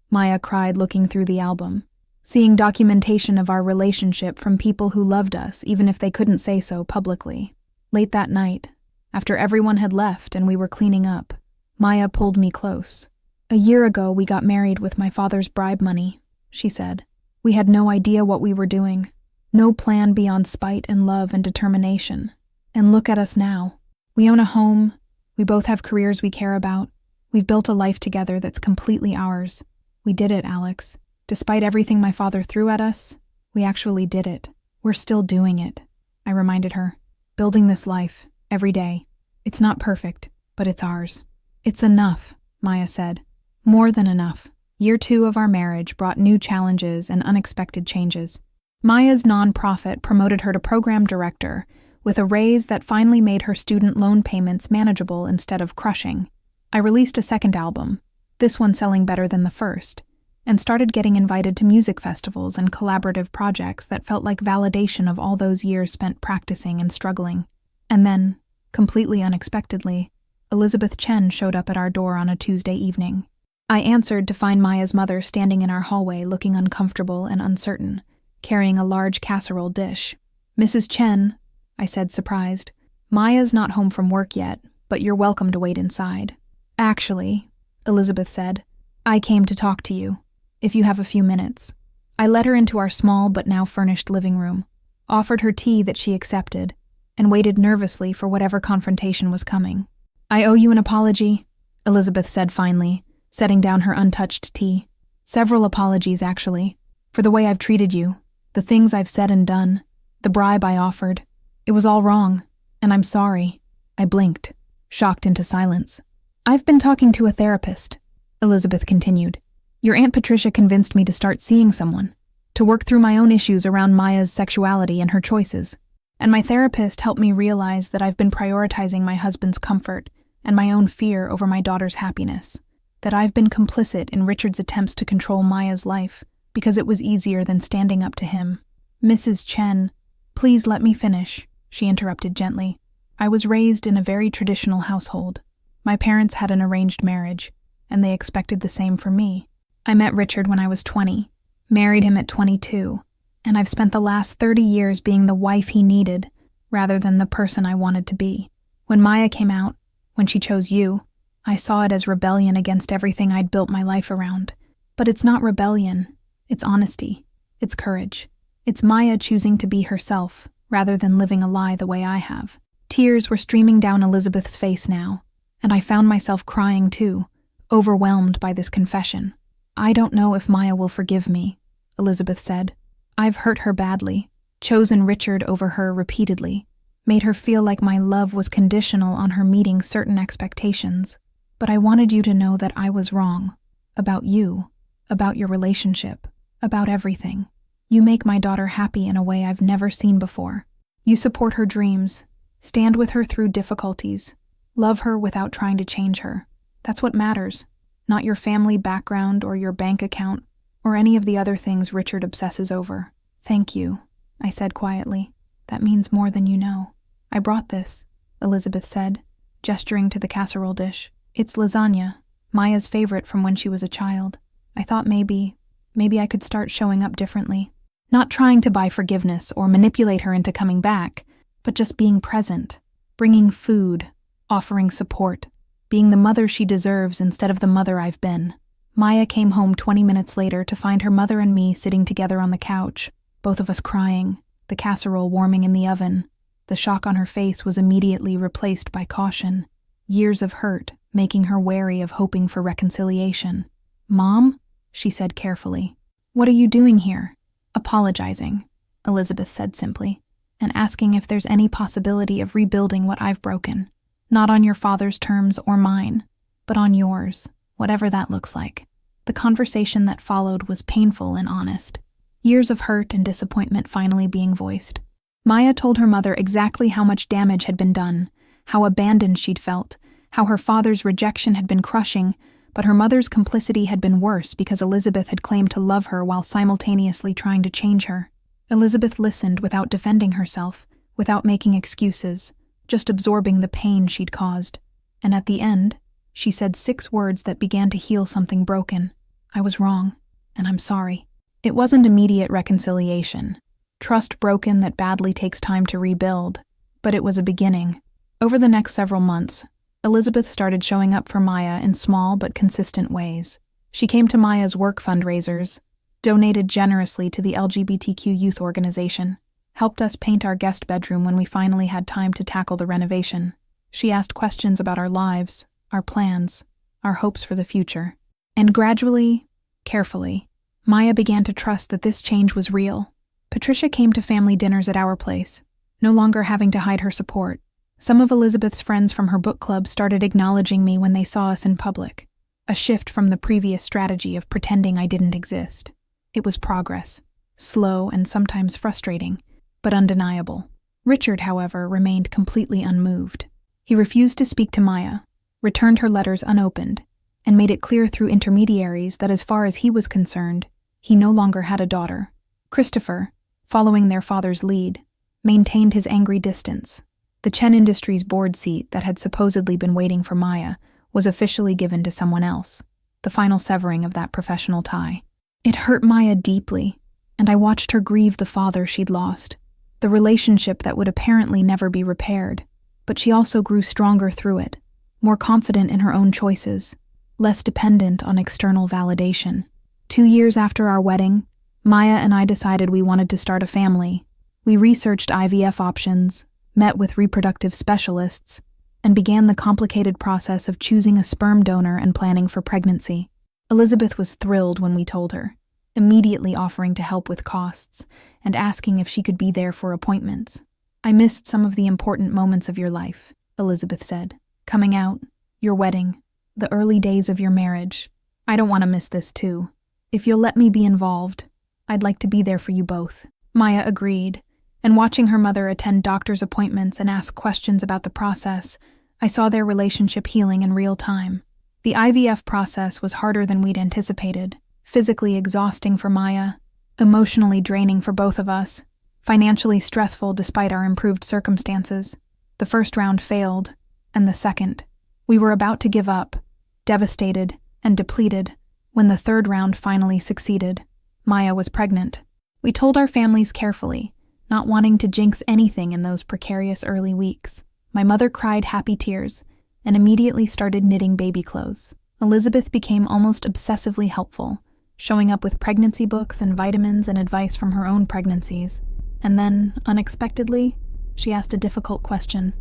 Maya cried looking through the album, seeing documentation of our relationship from people who loved us even if they couldn't say so publicly. Late that night, after everyone had left and we were cleaning up, Maya pulled me close. "A year ago we got married with my father's bribe money," she said. "We had no idea what we were doing. No plan beyond spite and love and determination. And look at us now. We own a home. We both have careers we care about. We've built a life together that's completely ours. We did it, Alex. Despite everything my father threw at us, we actually did it. We're still doing it," I reminded her. "Building this life, every day. It's not perfect, but it's ours." "It's enough," Maya said. "More than enough." Year 2 of our marriage brought new challenges and unexpected changes. Maya's nonprofit promoted her to program director, with a raise that finally made her student loan payments manageable instead of crushing. I released a second album, this one selling better than the first, and started getting invited to music festivals and collaborative projects that felt like validation of all those years spent practicing and struggling. And then, completely unexpectedly, Elizabeth Chen showed up at our door on a Tuesday evening. I answered to find Maya's mother standing in our hallway looking uncomfortable and uncertain, carrying a large casserole dish. "Mrs. Chen," I said, surprised, "Maya's not home from work yet, but you're welcome to wait inside." "Actually," Elizabeth said, "I came to talk to you, if you have a few minutes." I led her into our small but now furnished living room, offered her tea that she accepted, and waited nervously for whatever confrontation was coming. "I owe you an apology," Elizabeth said finally, setting down her untouched tea. "Several apologies, actually, for the way I've treated you, the things I've said and done, the bribe I offered. It was all wrong, and I'm sorry." I blinked, shocked into silence. "I've been talking to a therapist," Elizabeth continued. "Your Aunt Patricia convinced me to start seeing someone, to work through my own issues around Maya's sexuality and her choices. And my therapist helped me realize that I've been prioritizing my husband's comfort and my own fear over my daughter's happiness, that I've been complicit in Richard's attempts to control Maya's life because it was easier than standing up to him." "Mrs. Chen, please let me finish," she interrupted gently. "I was raised in a very traditional household. My parents had an arranged marriage, and they expected the same for me. I met Richard when I was 20, married him at 22, And I've spent the last 30 years being the wife he needed, rather than the person I wanted to be. When Maya came out, when she chose you, I saw it as rebellion against everything I'd built my life around. But it's not rebellion. It's honesty. It's courage. It's Maya choosing to be herself, rather than living a lie the way I have. Tears were streaming down Elizabeth's face now, and I found myself crying too, overwhelmed by this confession. I don't know if Maya will forgive me, Elizabeth said. I've hurt her badly, chosen Richard over her repeatedly, made her feel like my love was conditional on her meeting certain expectations. But I wanted you to know that I was wrong. About you, about your relationship, about everything. You make my daughter happy in a way I've never seen before. You support her dreams, stand with her through difficulties, love her without trying to change her. That's what matters, not your family background or your bank account or any of the other things Richard obsesses over. Thank you, I said quietly. That means more than you know. I brought this, Elizabeth said, gesturing to the casserole dish. It's lasagna, Maya's favorite from when she was a child. I thought maybe I could start showing up differently. Not trying to buy forgiveness or manipulate her into coming back, but just being present, bringing food, offering support, being the mother she deserves instead of the mother I've been. Maya came home 20 minutes later to find her mother and me sitting together on the couch, both of us crying, the casserole warming in the oven. The shock on her face was immediately replaced by caution, years of hurt making her wary of hoping for reconciliation. "Mom?" she said carefully. "What are you doing here?" "Apologizing," Elizabeth said simply, "and asking if there's any possibility of rebuilding what I've broken. Not on your father's terms or mine, but on yours, whatever that looks like." The conversation that followed was painful and honest. Years of hurt and disappointment finally being voiced. Maya told her mother exactly how much damage had been done, how abandoned she'd felt, how her father's rejection had been crushing, but her mother's complicity had been worse because Elizabeth had claimed to love her while simultaneously trying to change her. Elizabeth listened without defending herself, without making excuses, just absorbing the pain she'd caused. And at the end, she said 6 words that began to heal something broken. "I was wrong, and I'm sorry." It wasn't immediate reconciliation, trust broken that badly takes time to rebuild, but it was a beginning. Over the next several months, Elizabeth started showing up for Maya in small but consistent ways. She came to Maya's work fundraisers, donated generously to the LGBTQ youth organization, helped us paint our guest bedroom when we finally had time to tackle the renovation. She asked questions about our lives, our plans, our hopes for the future. And gradually, carefully, Maya began to trust that this change was real. Patricia came to family dinners at our place, no longer having to hide her support. Some of Elizabeth's friends from her book club started acknowledging me when they saw us in public, a shift from the previous strategy of pretending I didn't exist. It was progress, slow and sometimes frustrating, but undeniable. Richard, however, remained completely unmoved. He refused to speak to Maya, returned her letters unopened, and made it clear through intermediaries that as far as he was concerned, he no longer had a daughter. Christopher, following their father's lead, maintained his angry distance. The Chen Industries board seat that had supposedly been waiting for Maya was officially given to someone else, the final severing of that professional tie. It hurt Maya deeply, and I watched her grieve the father she'd lost, the relationship that would apparently never be repaired. But she also grew stronger through it, more confident in her own choices, less dependent on external validation. 2 years after our wedding, Maya and I decided we wanted to start a family. We researched IVF options, met with reproductive specialists, and began the complicated process of choosing a sperm donor and planning for pregnancy. Elizabeth was thrilled when we told her, immediately offering to help with costs and asking if she could be there for appointments. "I missed some of the important moments of your life," Elizabeth said. "Coming out, your wedding, the early days of your marriage. I don't want to miss this too. If you'll let me be involved, I'd like to be there for you both." Maya agreed, and watching her mother attend doctor's appointments and ask questions about the process, I saw their relationship healing in real time. The IVF process was harder than we'd anticipated, physically exhausting for Maya, emotionally draining for both of us, financially stressful despite our improved circumstances. The first round failed, and the second. We were about to give up, devastated and depleted, when the third round finally succeeded. Maya was pregnant. We told our families carefully, not wanting to jinx anything in those precarious early weeks. My mother cried happy tears and immediately started knitting baby clothes. Elizabeth became almost obsessively helpful, showing up with pregnancy books and vitamins and advice from her own pregnancies. And then, unexpectedly, she asked a difficult question.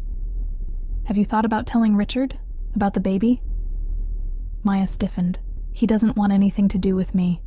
"Have you thought about telling Richard about the baby?" Maya stiffened. "He doesn't want anything to do with me."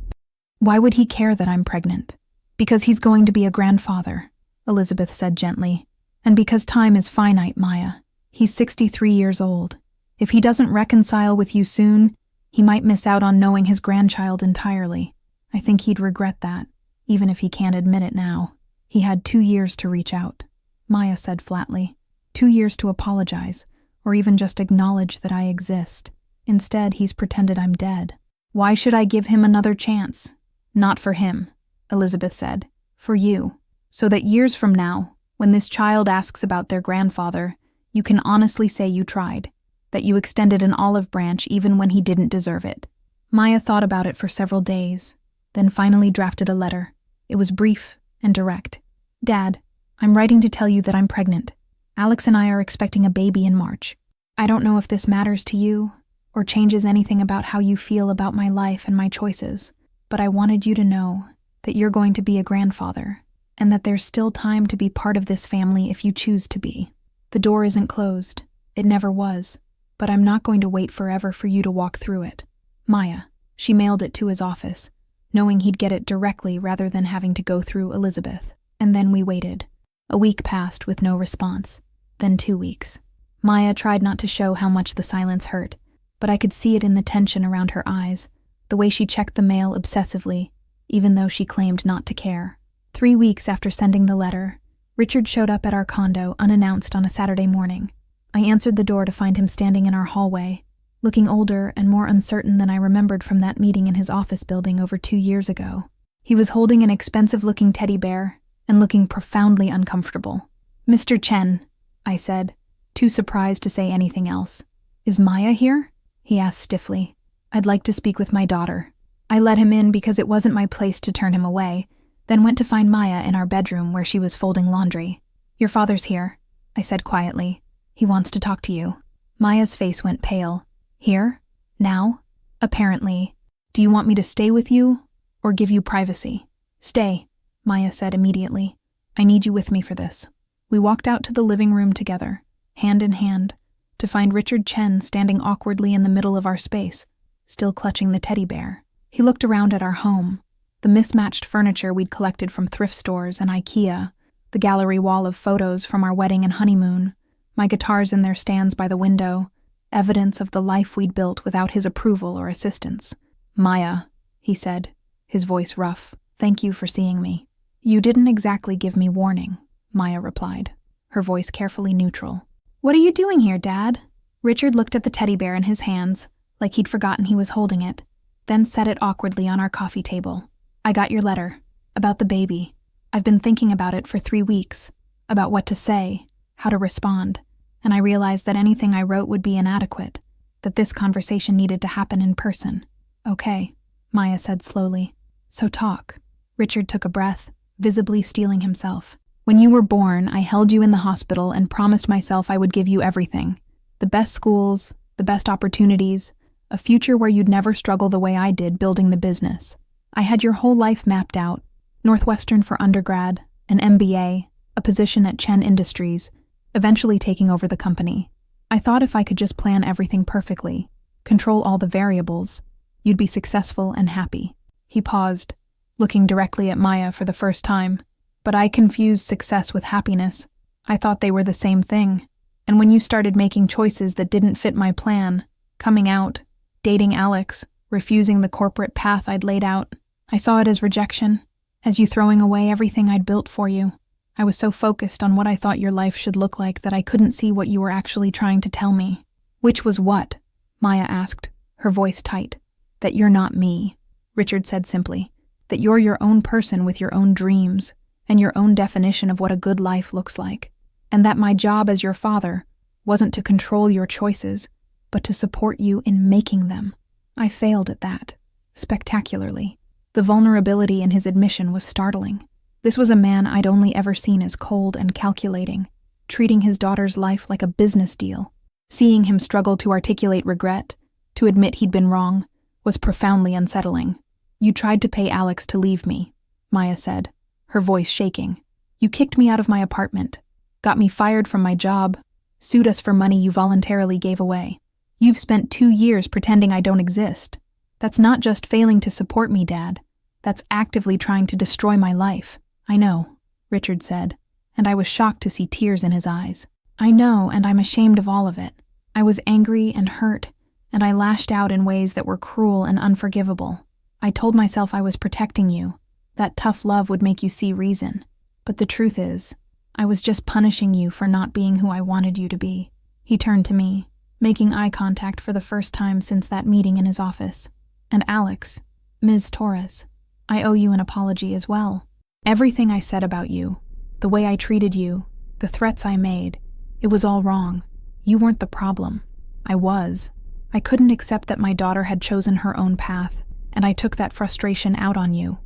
"Why would he care that I'm pregnant?" "Because he's going to be a grandfather," Elizabeth said gently. "And because time is finite, Maya. He's 63 years old. If he doesn't reconcile with you soon, he might miss out on knowing his grandchild entirely. I think he'd regret that, even if he can't admit it now. He had 2 years to reach out," Maya said flatly. 2 years to apologize, or even just acknowledge that I exist. Instead, he's pretended I'm dead. "Why should I give him another chance?" "Not for him," Elizabeth said. "For you. So that years from now, when this child asks about their grandfather, you can honestly say you tried, that you extended an olive branch even when he didn't deserve it." Maya thought about it for several days, then finally drafted a letter. It was brief and direct. "Dad, I'm writing to tell you that I'm pregnant. Alex and I are expecting a baby in March. I don't know if this matters to you or changes anything about how you feel about my life and my choices, but I wanted you to know that you're going to be a grandfather and that there's still time to be part of this family if you choose to be. The door isn't closed. It never was. But I'm not going to wait forever for you to walk through it. Maya." She mailed it to his office, knowing he'd get it directly rather than having to go through Elizabeth. And then we waited. A week passed with no response. Then 2 weeks. Maya tried not to show how much the silence hurt, but I could see it in the tension around her eyes, the way she checked the mail obsessively, even though she claimed not to care. 3 weeks after sending the letter, Richard showed up at our condo unannounced on a Saturday morning. I answered the door to find him standing in our hallway, looking older and more uncertain than I remembered from that meeting in his office building over 2 years ago. He was holding an expensive-looking teddy bear and looking profoundly uncomfortable. "Mr. Chen," I said, too surprised to say anything else. "Is Maya here?" he asked stiffly. "I'd like to speak with my daughter." I let him in because it wasn't my place to turn him away, then went to find Maya in our bedroom where she was folding laundry. "Your father's here," I said quietly. "He wants to talk to you." Maya's face went pale. "Here? Now?" "Apparently. Do you want me to stay with you or give you privacy?" "Stay," Maya said immediately. "I need you with me for this." We walked out to the living room together, hand in hand, to find Richard Chen standing awkwardly in the middle of our space, still clutching the teddy bear. He looked around at our home, the mismatched furniture we'd collected from thrift stores and IKEA, the gallery wall of photos from our wedding and honeymoon, my guitars in their stands by the window, evidence of the life we'd built without his approval or assistance. "Maya," he said, his voice rough, "thank you for seeing me." "You didn't exactly give me warning," Maya replied, her voice carefully neutral. "What are you doing here, Dad?" Richard looked at the teddy bear in his hands, like he'd forgotten he was holding it, then set it awkwardly on our coffee table. "I got your letter. About the baby. I've been thinking about it for 3 weeks, about what to say, how to respond, and I realized that anything I wrote would be inadequate, that this conversation needed to happen in person." "Okay," Maya said slowly. "So talk." Richard took a breath, visibly steeling himself. "When you were born, I held you in the hospital and promised myself I would give you everything. The best schools, the best opportunities, a future where you'd never struggle the way I did building the business. I had your whole life mapped out. Northwestern for undergrad, an MBA, a position at Chen Industries, eventually taking over the company. I thought if I could just plan everything perfectly, control all the variables, you'd be successful and happy." He paused, looking directly at Maya for the first time. "But I confused success with happiness. I thought they were the same thing. And when you started making choices that didn't fit my plan, coming out, dating Alex, refusing the corporate path I'd laid out, I saw it as rejection, as you throwing away everything I'd built for you. I was so focused on what I thought your life should look like that I couldn't see what you were actually trying to tell me." "Which was what?" Maya asked, her voice tight. "That you're not me," Richard said simply. "That you're your own person with your own dreams and your own definition of what a good life looks like. And that my job as your father wasn't to control your choices, but to support you in making them." I failed at that, spectacularly. The vulnerability in his admission was startling. This was a man I'd only ever seen as cold and calculating, treating his daughter's life like a business deal. Seeing him struggle to articulate regret, to admit he'd been wrong, was profoundly unsettling. "You tried to pay Alex to leave me," Maya said, her voice shaking. "You kicked me out of my apartment, got me fired from my job, sued us for money you voluntarily gave away. You've spent 2 years pretending I don't exist. That's not just failing to support me, Dad. That's actively trying to destroy my life." "I know," Richard said, and I was shocked to see tears in his eyes. "I know, and I'm ashamed of all of it. I was angry and hurt, and I lashed out in ways that were cruel and unforgivable. I told myself I was protecting you, that tough love would make you see reason. But the truth is, I was just punishing you for not being who I wanted you to be." He turned to me, making eye contact for the first time since that meeting in his office. "And Alex, Ms. Torres, I owe you an apology as well. Everything I said about you, the way I treated you, the threats I made, it was all wrong. You weren't the problem. I was. I couldn't accept that my daughter had chosen her own path, and I took that frustration out on you.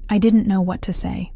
I didn't know what to say."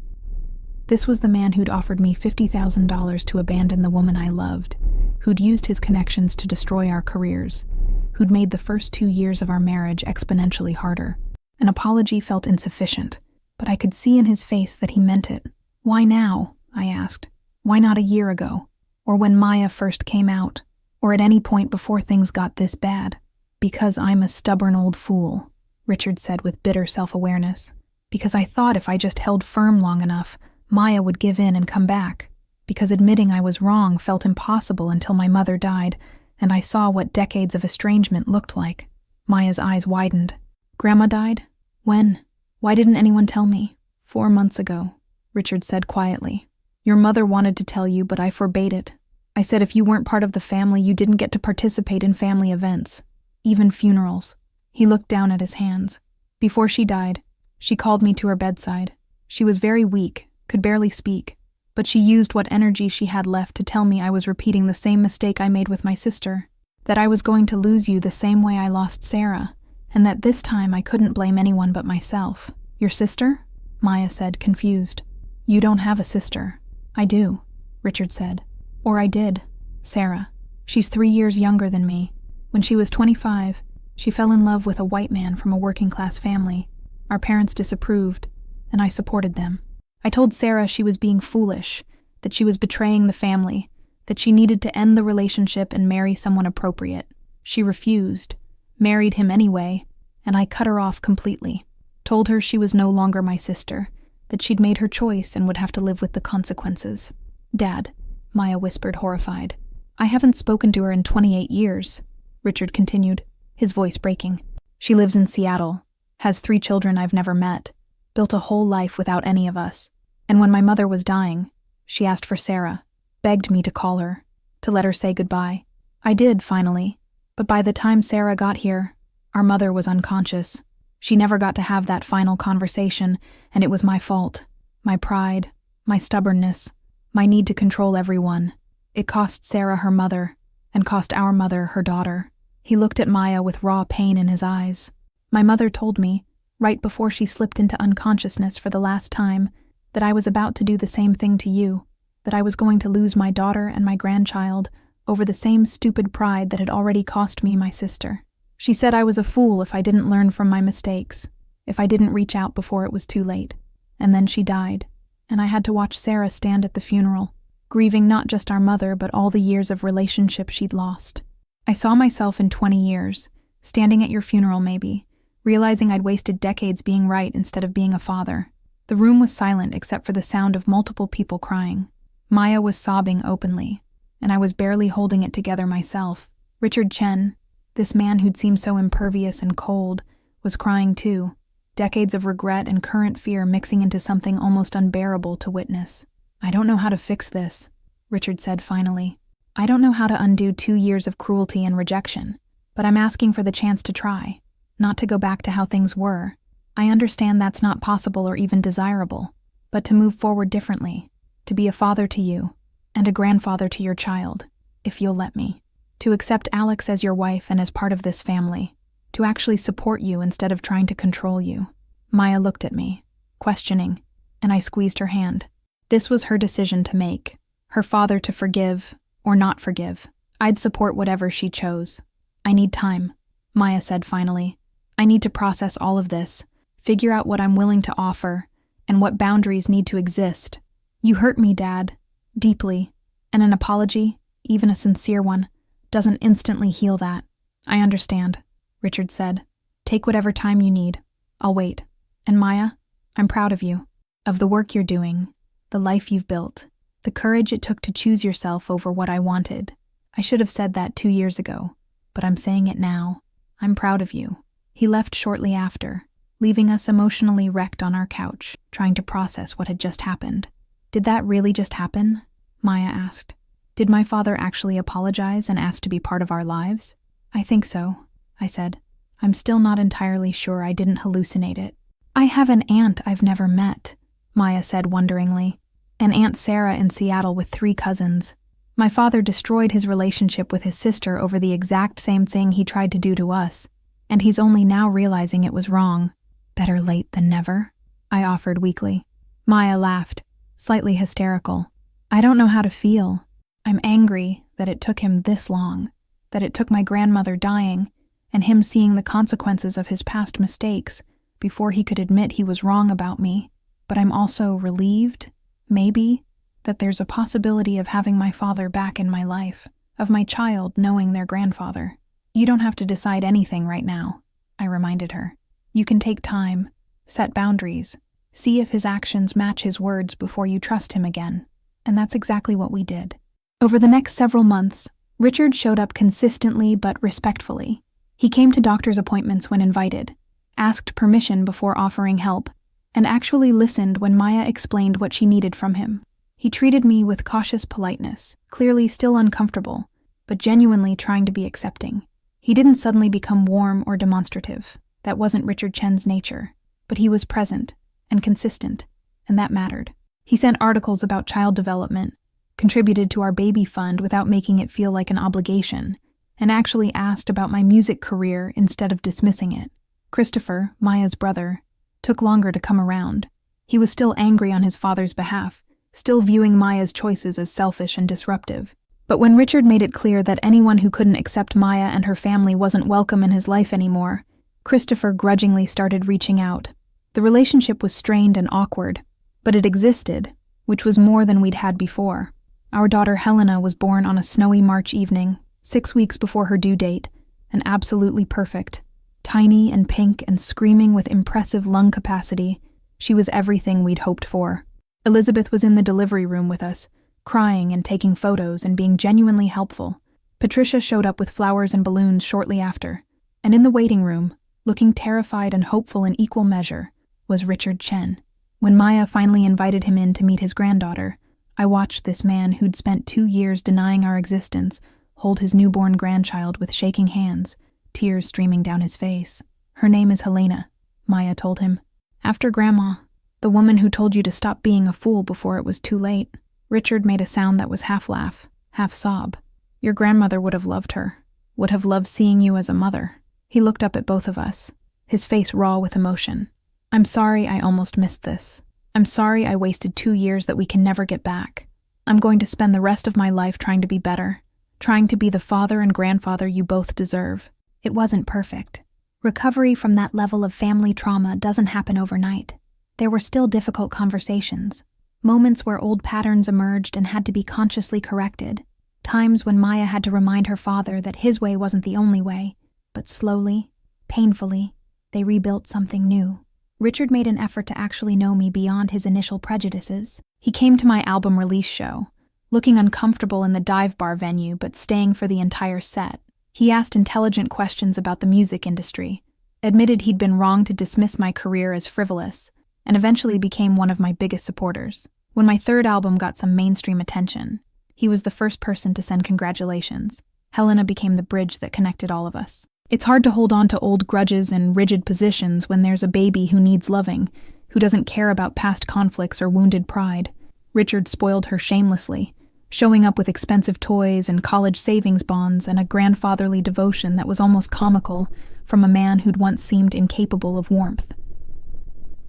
This was the man who'd offered me $50,000 to abandon the woman I loved, who'd used his connections to destroy our careers, who'd made the first 2 years of our marriage exponentially harder. An apology felt insufficient, but I could see in his face that he meant it. "Why now?" I asked. "Why not a year ago? Or when Maya first came out? Or at any point before things got this bad?" "Because I'm a stubborn old fool," Richard said with bitter self-awareness. "Because I thought if I just held firm long enough, Maya would give in and come back. Because admitting I was wrong felt impossible until my mother died, and I saw what decades of estrangement looked like." Maya's eyes widened. "Grandma died? When? Why didn't anyone tell me?" 4 months ago, Richard said quietly. "Your mother wanted to tell you, but I forbade it. I said if you weren't part of the family, you didn't get to participate in family events, even funerals." He looked down at his hands. "Before she died, she called me to her bedside. She was very weak, could barely speak, but she used what energy she had left to tell me I was repeating the same mistake I made with my sister, that I was going to lose you the same way I lost Sarah, and that this time I couldn't blame anyone but myself." "Your sister?" Maya said, confused. "You don't have a sister." "I do," Richard said. "Or I did. Sarah. She's 3 years younger than me. When she was 25, she fell in love with a white man from a working-class family. Our parents disapproved, and I supported them. I told Sarah she was being foolish, that she was betraying the family, that she needed to end the relationship and marry someone appropriate. She refused, married him anyway, and I cut her off completely. Told her she was no longer my sister, that she'd made her choice and would have to live with the consequences." "Dad," Maya whispered, horrified. "I haven't spoken to her in 28 years, Richard continued, his voice breaking. "She lives in Seattle, has 3 children I've never met, built a whole life without any of us. And when my mother was dying, she asked for Sarah, begged me to call her, to let her say goodbye. I did, finally, but by the time Sarah got here, our mother was unconscious. She never got to have that final conversation, and it was my fault. My pride, my stubbornness, my need to control everyone. It cost Sarah her mother, and cost our mother her daughter." He looked at Maya with raw pain in his eyes. "My mother told me, right before she slipped into unconsciousness for the last time, that I was about to do the same thing to you, that I was going to lose my daughter and my grandchild over the same stupid pride that had already cost me my sister. She said I was a fool if I didn't learn from my mistakes, if I didn't reach out before it was too late. And then she died, and I had to watch Sarah stand at the funeral, grieving not just our mother but all the years of relationship she'd lost. I saw myself in 20 years, standing at your funeral maybe, realizing I'd wasted decades being right instead of being a father. The room was silent except for the sound of multiple people crying. Maya was sobbing openly, and I was barely holding it together myself. Richard Chen, this man who'd seemed so impervious and cold, was crying too, decades of regret and current fear mixing into something almost unbearable to witness. "I don't know how to fix this," Richard said finally. "I don't know how to undo 2 years of cruelty and rejection, but I'm asking for the chance to try, not to go back to how things were. I understand that's not possible or even desirable, but to move forward differently, to be a father to you, and a grandfather to your child, if you'll let me. To accept Alex as your wife and as part of this family, to actually support you instead of trying to control you." Maya looked at me, questioning, and I squeezed her hand. This was her decision to make. Her father to forgive or not forgive. I'd support whatever she chose. I need time, Maya said finally. I need to process all of this, figure out what I'm willing to offer, and what boundaries need to exist. You hurt me, Dad, deeply, and an apology, even a sincere one, doesn't instantly heal that. I understand, Richard said. Take whatever time you need. I'll wait. And Maya, I'm proud of you, of the work you're doing, the life you've built, the courage it took to choose yourself over what I wanted. I should have said that 2 years ago, but I'm saying it now. I'm proud of you. He left shortly after, leaving us emotionally wrecked on our couch, trying to process what had just happened. Did that really just happen? Maya asked. Did my father actually apologize and ask to be part of our lives? I think so, I said. I'm still not entirely sure I didn't hallucinate it. I have an aunt I've never met, Maya said wonderingly. An Aunt Sarah in Seattle with 3 cousins. My father destroyed his relationship with his sister over the exact same thing he tried to do to us, and he's only now realizing it was wrong. Better late than never, I offered weakly. Maya laughed, slightly hysterical. I don't know how to feel. I'm angry that it took him this long, that it took my grandmother dying and him seeing the consequences of his past mistakes before he could admit he was wrong about me. But I'm also relieved, maybe, that there's a possibility of having my father back in my life, of my child knowing their grandfather. You don't have to decide anything right now, I reminded her. You can take time, set boundaries, see if his actions match his words before you trust him again. And that's exactly what we did. Over the next several months, Richard showed up consistently but respectfully. He came to doctor's appointments when invited, asked permission before offering help, and actually listened when Maya explained what she needed from him. He treated me with cautious politeness, clearly still uncomfortable, but genuinely trying to be accepting. He didn't suddenly become warm or demonstrative. That wasn't Richard Chen's nature, but he was present and consistent, and that mattered. He sent articles about child development, contributed to our baby fund without making it feel like an obligation, and actually asked about my music career instead of dismissing it. Christopher, Maya's brother, took longer to come around. He was still angry on his father's behalf, still viewing Maya's choices as selfish and disruptive. But when Richard made it clear that anyone who couldn't accept Maya and her family wasn't welcome in his life anymore, Christopher grudgingly started reaching out. The relationship was strained and awkward, but it existed, which was more than we'd had before. Our daughter Helena was born on a snowy March evening, 6 weeks before her due date, and absolutely perfect. Tiny and pink and screaming with impressive lung capacity, she was everything we'd hoped for. Elizabeth was in the delivery room with us, crying and taking photos and being genuinely helpful. Patricia showed up with flowers and balloons shortly after, and in the waiting room, looking terrified and hopeful in equal measure, was Richard Chen. When Maya finally invited him in to meet his granddaughter, I watched this man who'd spent 2 years denying our existence hold his newborn grandchild with shaking hands, tears streaming down his face. Her name is Helena, Maya told him. After Grandma, the woman who told you to stop being a fool before it was too late. Richard made a sound that was half laugh, half sob. Your grandmother would have loved her, would have loved seeing you as a mother. He looked up at both of us, his face raw with emotion. I'm sorry I almost missed this. I'm sorry I wasted 2 years that we can never get back. I'm going to spend the rest of my life trying to be better, trying to be the father and grandfather you both deserve. It wasn't perfect. Recovery from that level of family trauma doesn't happen overnight. There were still difficult conversations, moments where old patterns emerged and had to be consciously corrected, times when Maya had to remind her father that his way wasn't the only way, but slowly, painfully, they rebuilt something new. Richard made an effort to actually know me beyond his initial prejudices. He came to my album release show, looking uncomfortable in the dive bar venue but staying for the entire set. He asked intelligent questions about the music industry, admitted he'd been wrong to dismiss my career as frivolous, and eventually became one of my biggest supporters. When my 3rd album got some mainstream attention, he was the first person to send congratulations. Helena became the bridge that connected all of us. It's hard to hold on to old grudges and rigid positions when there's a baby who needs loving, who doesn't care about past conflicts or wounded pride. Richard spoiled her shamelessly, showing up with expensive toys and college savings bonds and a grandfatherly devotion that was almost comical from a man who'd once seemed incapable of warmth.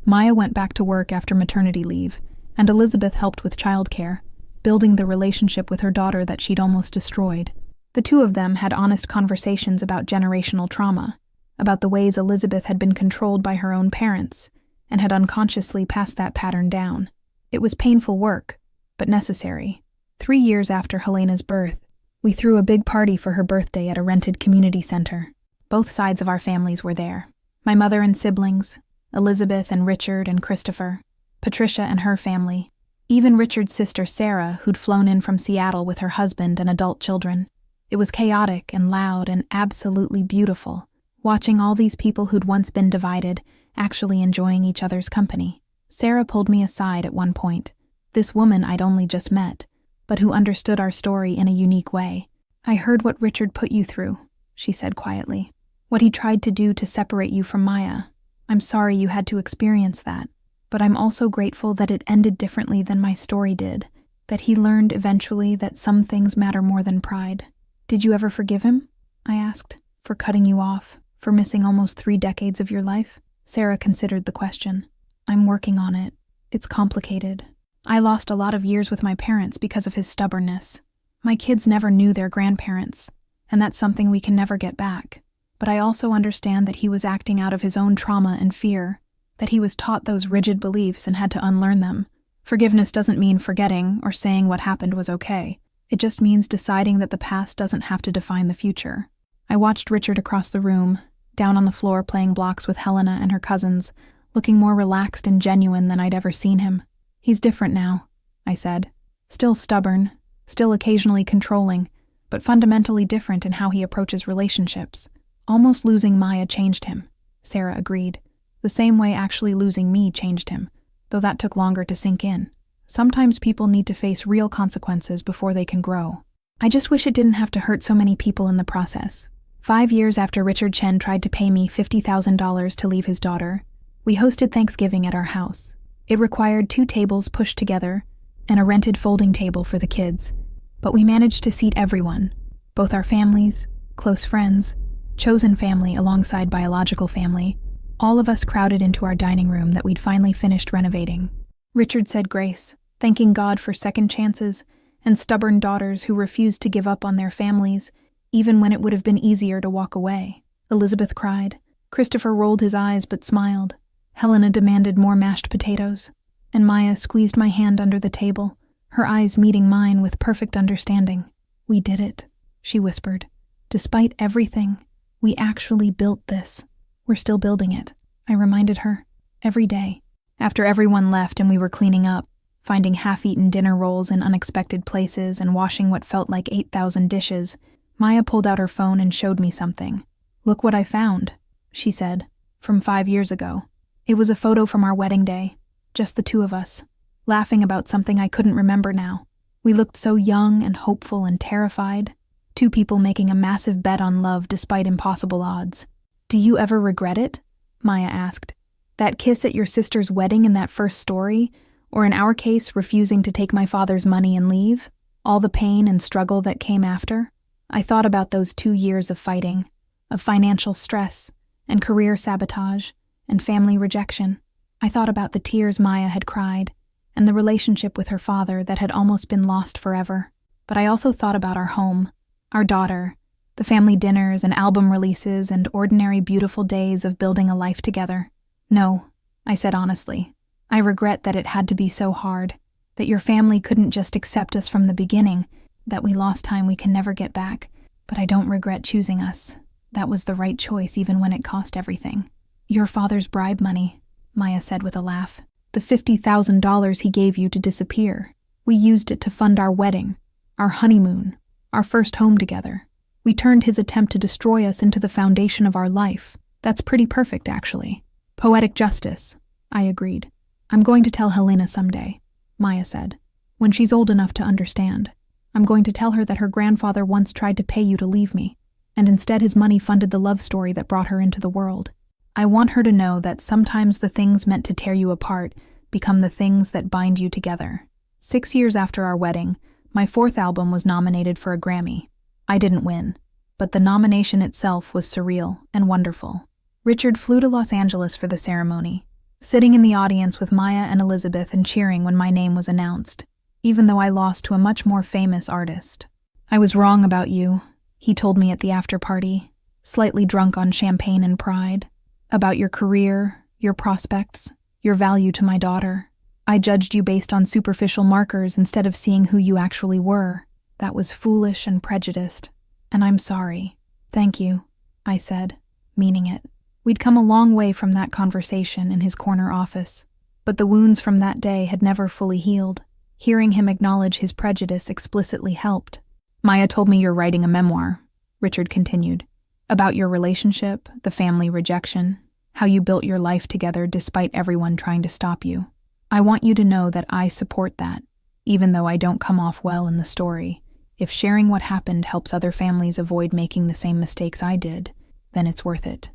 Maya went back to work after maternity leave, and Elizabeth helped with childcare, building the relationship with her daughter that she'd almost destroyed. The two of them had honest conversations about generational trauma, about the ways Elizabeth had been controlled by her own parents, and had unconsciously passed that pattern down. It was painful work, but necessary. 3 years after Helena's birth, we threw a big party for her birthday at a rented community center. Both sides of our families were there. My mother and siblings, Elizabeth and Richard and Christopher, Patricia and her family, even Richard's sister Sarah, who'd flown in from Seattle with her husband and adult children. It was chaotic and loud and absolutely beautiful, watching all these people who'd once been divided actually enjoying each other's company. Sarah pulled me aside at one point, this woman I'd only just met, but who understood our story in a unique way. "I heard what Richard put you through," she said quietly. "What he tried to do to separate you from Maya. I'm sorry you had to experience that, but I'm also grateful that it ended differently than my story did, that he learned eventually that some things matter more than pride." "Did you ever forgive him?" I asked. "For cutting you off, for missing almost 3 decades of your life?" Sarah considered the question. "I'm working on it. It's complicated. I lost a lot of years with my parents because of his stubbornness. My kids never knew their grandparents, and that's something we can never get back. But I also understand that he was acting out of his own trauma and fear, that he was taught those rigid beliefs and had to unlearn them. Forgiveness doesn't mean forgetting or saying what happened was okay. It just means deciding that the past doesn't have to define the future." I watched Richard across the room, down on the floor playing blocks with Helena and her cousins, looking more relaxed and genuine than I'd ever seen him. "He's different now," I said. "Still stubborn, still occasionally controlling, but fundamentally different in how he approaches relationships. Almost losing Maya changed him," Sarah agreed. "The same way actually losing me changed him, though that took longer to sink in. Sometimes people need to face real consequences before they can grow. I just wish it didn't have to hurt so many people in the process." 5 years after Richard Chen tried to pay me $50,000 to leave his daughter, we hosted Thanksgiving at our house. It required 2 tables pushed together and a rented folding table for the kids, but we managed to seat everyone, both our families, close friends, chosen family alongside biological family. All of us crowded into our dining room that we'd finally finished renovating. Richard said grace, thanking God for second chances and stubborn daughters who refused to give up on their families, even when it would have been easier to walk away. Elizabeth cried. Christopher rolled his eyes but smiled. Helena demanded more mashed potatoes, and Maya squeezed my hand under the table, her eyes meeting mine with perfect understanding. "We did it," she whispered. "Despite everything, we actually built this. We're still building it," I reminded her. Every day. After everyone left and we were cleaning up, finding half-eaten dinner rolls in unexpected places and washing what felt like 8,000 dishes, Maya pulled out her phone and showed me something. "Look what I found," she said, "from 5 years ago." It was a photo from our wedding day, just the 2 of us, laughing about something I couldn't remember now. We looked so young and hopeful and terrified, 2 people making a massive bet on love despite impossible odds. "Do you ever regret it?" Maya asked. "That kiss at your sister's wedding in that first story, or in our case, refusing to take my father's money and leave? All the pain and struggle that came after?" I thought about those 2 years of fighting, of financial stress, and career sabotage, and family rejection. I thought about the tears Maya had cried, and the relationship with her father that had almost been lost forever. But I also thought about our home, our daughter, the family dinners and album releases and ordinary beautiful days of building a life together. "No," I said honestly. "I regret that it had to be so hard, that your family couldn't just accept us from the beginning, that we lost time we can never get back. But I don't regret choosing us. That was the right choice even when it cost everything." "Your father's bribe money," Maya said with a laugh. "The $50,000 he gave you to disappear. We used it to fund our wedding, our honeymoon, our first home together. We turned his attempt to destroy us into the foundation of our life. That's pretty perfect, actually." "Poetic justice," I agreed. "I'm going to tell Helena someday," Maya said, "when she's old enough to understand. I'm going to tell her that her grandfather once tried to pay you to leave me, and instead his money funded the love story that brought her into the world. I want her to know that sometimes the things meant to tear you apart become the things that bind you together." 6 years after our wedding, my 4th album was nominated for a Grammy. I didn't win, but the nomination itself was surreal and wonderful. Richard flew to Los Angeles for the ceremony, sitting in the audience with Maya and Elizabeth and cheering when my name was announced, even though I lost to a much more famous artist. "I was wrong about you," he told me at the after-party, slightly drunk on champagne and pride. "About your career, your prospects, your value to my daughter. I judged you based on superficial markers instead of seeing who you actually were. That was foolish and prejudiced, and I'm sorry." "Thank you," I said, meaning it. We'd come a long way from that conversation in his corner office, but the wounds from that day had never fully healed. Hearing him acknowledge his prejudice explicitly helped. "Maya told me you're writing a memoir," Richard continued, "about your relationship, the family rejection, how you built your life together despite everyone trying to stop you. I want you to know that I support that, even though I don't come off well in the story. If sharing what happened helps other families avoid making the same mistakes I did, then it's worth it."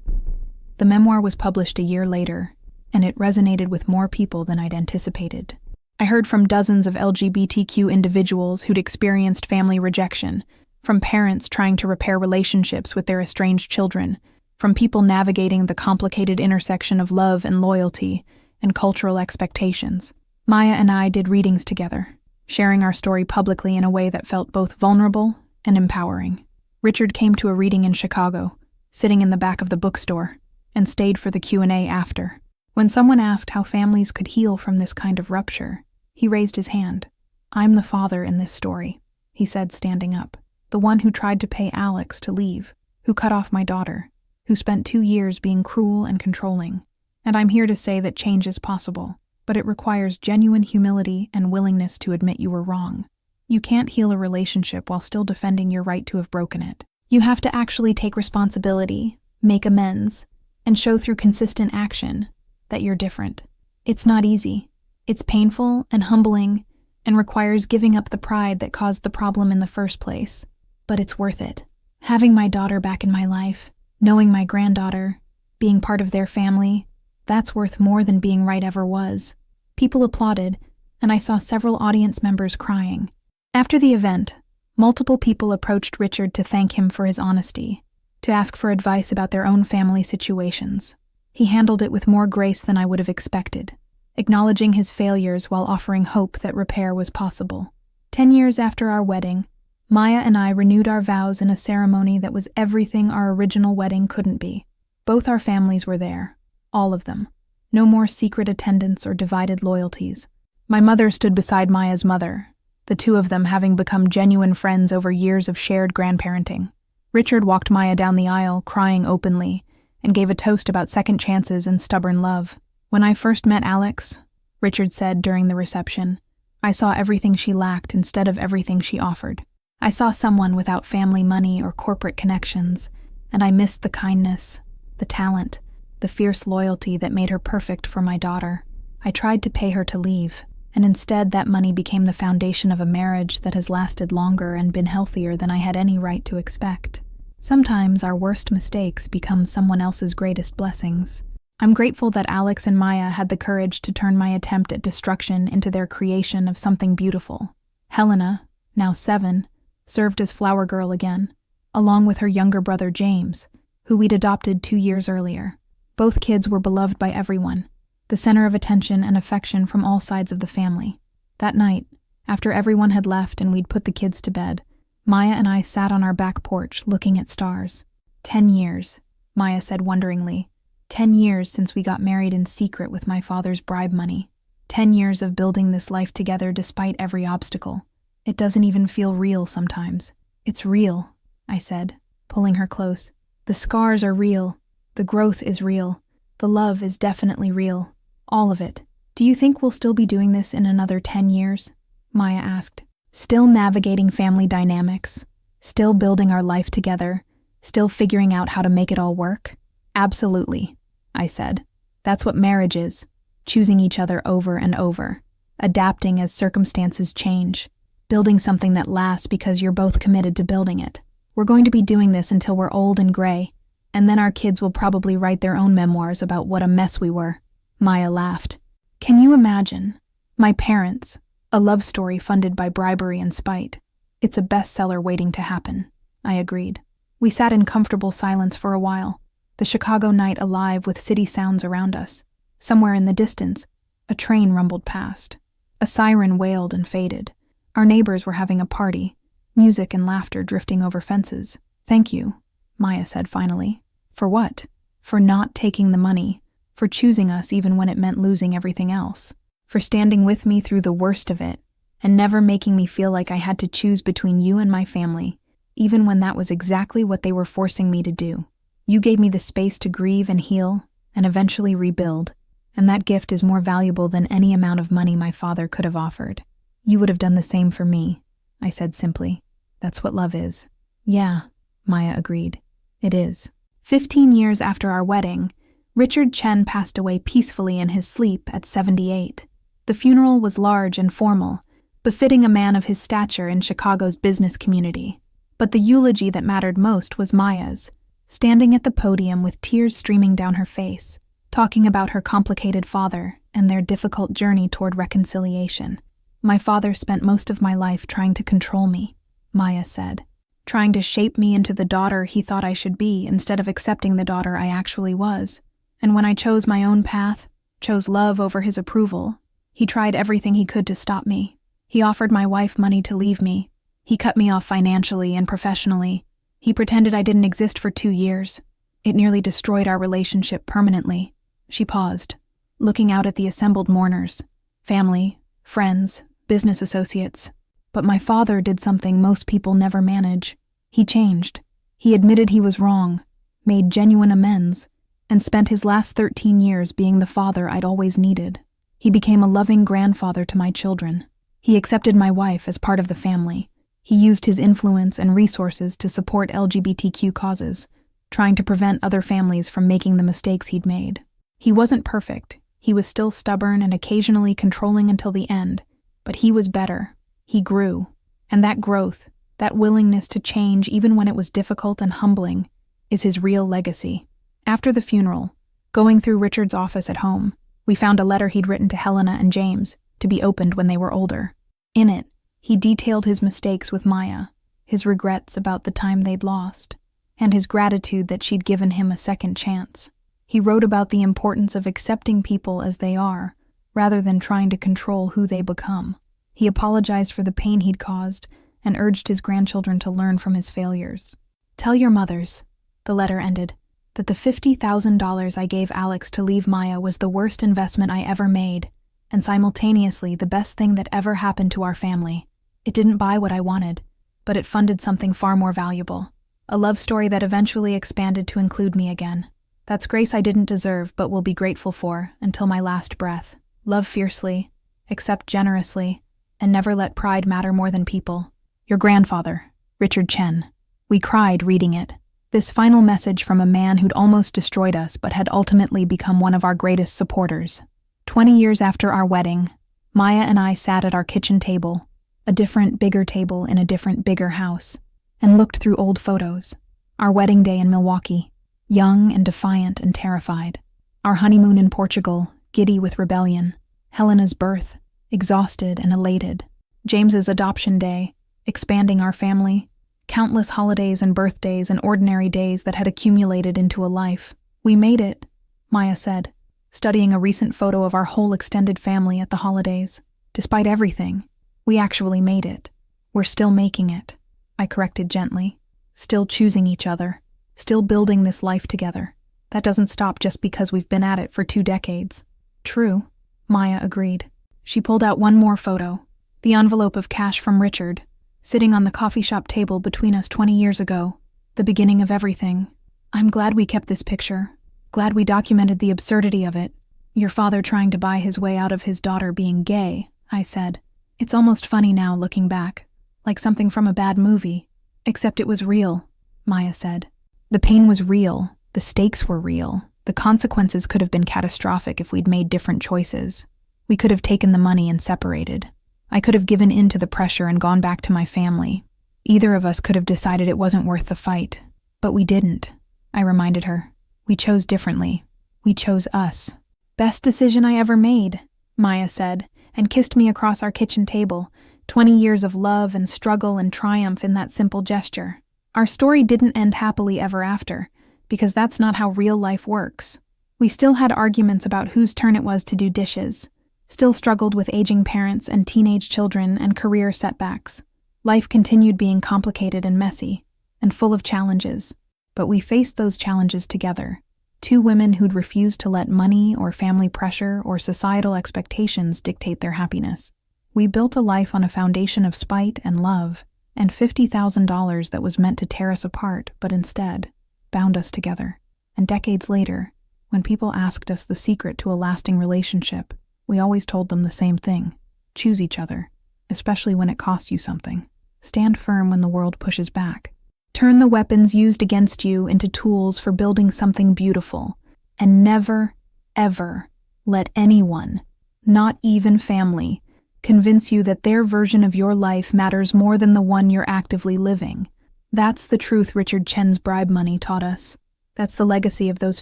The memoir was published a year later, and it resonated with more people than I'd anticipated. I heard from dozens of LGBTQ individuals who'd experienced family rejection, from parents trying to repair relationships with their estranged children, from people navigating the complicated intersection of love and loyalty and cultural expectations. Maya and I did readings together, sharing our story publicly in a way that felt both vulnerable and empowering. Richard came to a reading in Chicago, sitting in the back of the bookstore, and stayed for the Q&A after. When someone asked how families could heal from this kind of rupture, he raised his hand. "I'm the father in this story," he said, standing up. "The one who tried to pay Alex to leave, who cut off my daughter, who spent 2 years being cruel and controlling. And I'm here to say that change is possible, but it requires genuine humility and willingness to admit you were wrong. You can't heal a relationship while still defending your right to have broken it. You have to actually take responsibility, make amends, and show through consistent action that you're different. It's not easy. It's painful and humbling and requires giving up the pride that caused the problem in the first place. But it's worth it. Having my daughter back in my life, knowing my granddaughter, being part of their family, that's worth more than being right ever was." People applauded, and I saw several audience members crying. After the event, multiple people approached Richard to thank him for his honesty, to ask for advice about their own family situations. He handled it with more grace than I would have expected, acknowledging his failures while offering hope that repair was possible. 10 years after our wedding, Maya and I renewed our vows in a ceremony that was everything our original wedding couldn't be. Both our families were there, all of them. No more secret attendance or divided loyalties. My mother stood beside Maya's mother, the two of them having become genuine friends over years of shared grandparenting. Richard walked Maya down the aisle, crying openly, and gave a toast about second chances and stubborn love. "When I first met Alex," Richard said during the reception, "I saw everything she lacked instead of everything she offered. I saw someone without family money or corporate connections, and I missed the kindness, the talent, the fierce loyalty that made her perfect for my daughter. I tried to pay her to leave, and instead that money became the foundation of a marriage that has lasted longer and been healthier than I had any right to expect. Sometimes our worst mistakes become someone else's greatest blessings. I'm grateful that Alex and Maya had the courage to turn my attempt at destruction into their creation of something beautiful. Helena, now 7, served as flower girl again, along with her younger brother James, who we'd adopted 2 years earlier. Both kids were beloved by everyone, the center of attention and affection from all sides of the family. That night, after everyone had left and we'd put the kids to bed, Maya and I sat on our back porch looking at stars. 10 years, Maya said wonderingly. 10 years since we got married in secret with my father's bribe money. 10 years of building this life together despite every obstacle. It doesn't even feel real sometimes. It's real, I said, pulling her close. The scars are real. The growth is real. The love is definitely real. All of it. Do you think we'll still be doing this in another 10 years? Maya asked. Still navigating family dynamics? Still building our life together? Still figuring out how to make it all work? Absolutely, I said. That's what marriage is. Choosing each other over and over. Adapting as circumstances change. Building something that lasts because you're both committed to building it. We're going to be doing this until we're old and gray, and then our kids will probably write their own memoirs about what a mess we were. Maya laughed. Can you imagine? My parents, a love story funded by bribery and spite. It's a bestseller waiting to happen, I agreed. We sat in comfortable silence for a while, the Chicago night alive with city sounds around us. Somewhere in the distance, a train rumbled past. A siren wailed and faded. Our neighbors were having a party, music and laughter drifting over fences. "Thank you," Maya said finally. "For what?" "For not taking the money, for choosing us even when it meant losing everything else, for standing with me through the worst of it, and never making me feel like I had to choose between you and my family, even when that was exactly what they were forcing me to do. You gave me the space to grieve and heal, and eventually rebuild, and that gift is more valuable than any amount of money my father could have offered. You would have done the same for me," I said simply. "That's what love is." "Yeah," Maya agreed. "It is." 15 years after our wedding, Richard Chen passed away peacefully in his sleep at 78. The funeral was large and formal, befitting a man of his stature in Chicago's business community. But the eulogy that mattered most was Maya's, standing at the podium with tears streaming down her face, talking about her complicated father and their difficult journey toward reconciliation. "My father spent most of my life trying to control me," Maya said, "trying to shape me into the daughter he thought I should be instead of accepting the daughter I actually was. And when I chose my own path, chose love over his approval, he tried everything he could to stop me. He offered my wife money to leave me. He cut me off financially and professionally. He pretended I didn't exist for 2 years. It nearly destroyed our relationship permanently." She paused, looking out at the assembled mourners, family, friends, business associates. "But my father did something most people never manage. He changed. He admitted he was wrong, made genuine amends, and spent his last 13 years being the father I'd always needed. He became a loving grandfather to my children. He accepted my wife as part of the family. He used his influence and resources to support LGBTQ causes, trying to prevent other families from making the mistakes he'd made. He wasn't perfect. He was still stubborn and occasionally controlling until the end, but he was better. He grew. And that growth, that willingness to change even when it was difficult and humbling, is his real legacy." After the funeral, going through Richard's office at home, we found a letter he'd written to Helena and James to be opened when they were older. In it, he detailed his mistakes with Maya, his regrets about the time they'd lost, and his gratitude that she'd given him a second chance. He wrote about the importance of accepting people as they are, rather than trying to control who they become. He apologized for the pain he'd caused and urged his grandchildren to learn from his failures. "Tell your mothers," the letter ended, "that the $50,000 I gave Alex to leave Maya was the worst investment I ever made, and simultaneously the best thing that ever happened to our family. It didn't buy what I wanted, but it funded something far more valuable. A love story that eventually expanded to include me again. That's grace I didn't deserve but will be grateful for until my last breath. Love fiercely, accept generously, and never let pride matter more than people. Your grandfather, Richard Chen." We cried reading it. This final message from a man who'd almost destroyed us but had ultimately become one of our greatest supporters. 20 years after our wedding, Maya and I sat at our kitchen table, a different, bigger table in a different, bigger house, and looked through old photos. Our wedding day in Milwaukee, young and defiant and terrified. Our honeymoon in Portugal, giddy with rebellion. Helena's birth, exhausted and elated. James's adoption day, expanding our family. Countless holidays and birthdays and ordinary days that had accumulated into a life. "We made it," Maya said, studying a recent photo of our whole extended family at the holidays. "Despite everything, we actually made it. We're still making it," I corrected gently. "Still choosing each other. Still building this life together. That doesn't stop just because we've been at it for 2 decades. "True," Maya agreed. She pulled out one more photo, the envelope of cash from Richard, sitting on the coffee shop table between us 20 years ago, the beginning of everything. "I'm glad we kept this picture. Glad we documented the absurdity of it. Your father trying to buy his way out of his daughter being gay," I said. "It's almost funny now looking back, like something from a bad movie. Except it was real," Maya said. "The pain was real. The stakes were real. The consequences could have been catastrophic if we'd made different choices. We could have taken the money and separated. I could have given in to the pressure and gone back to my family. Either of us could have decided it wasn't worth the fight. But we didn't," I reminded her. "We chose differently. We chose us." "Best decision I ever made," Maya said, and kissed me across our kitchen table, 20 years of love and struggle and triumph in that simple gesture. Our story didn't end happily ever after, because that's not how real life works. We still had arguments about whose turn it was to do dishes, still struggled with aging parents and teenage children and career setbacks. Life continued being complicated and messy, and full of challenges, but we faced those challenges together. Two women who'd refused to let money or family pressure or societal expectations dictate their happiness. We built a life on a foundation of spite and love, and $50,000 that was meant to tear us apart, but instead bound us together. And decades later, when people asked us the secret to a lasting relationship, we always told them the same thing: choose each other, especially when it costs you something. Stand firm when the world pushes back. Turn the weapons used against you into tools for building something beautiful, and never, ever let anyone, not even family, convince you that their version of your life matters more than the one you're actively living. That's the truth Richard Chen's bribe money taught us. That's the legacy of those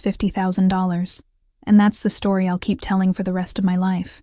$50,000. And that's the story I'll keep telling for the rest of my life.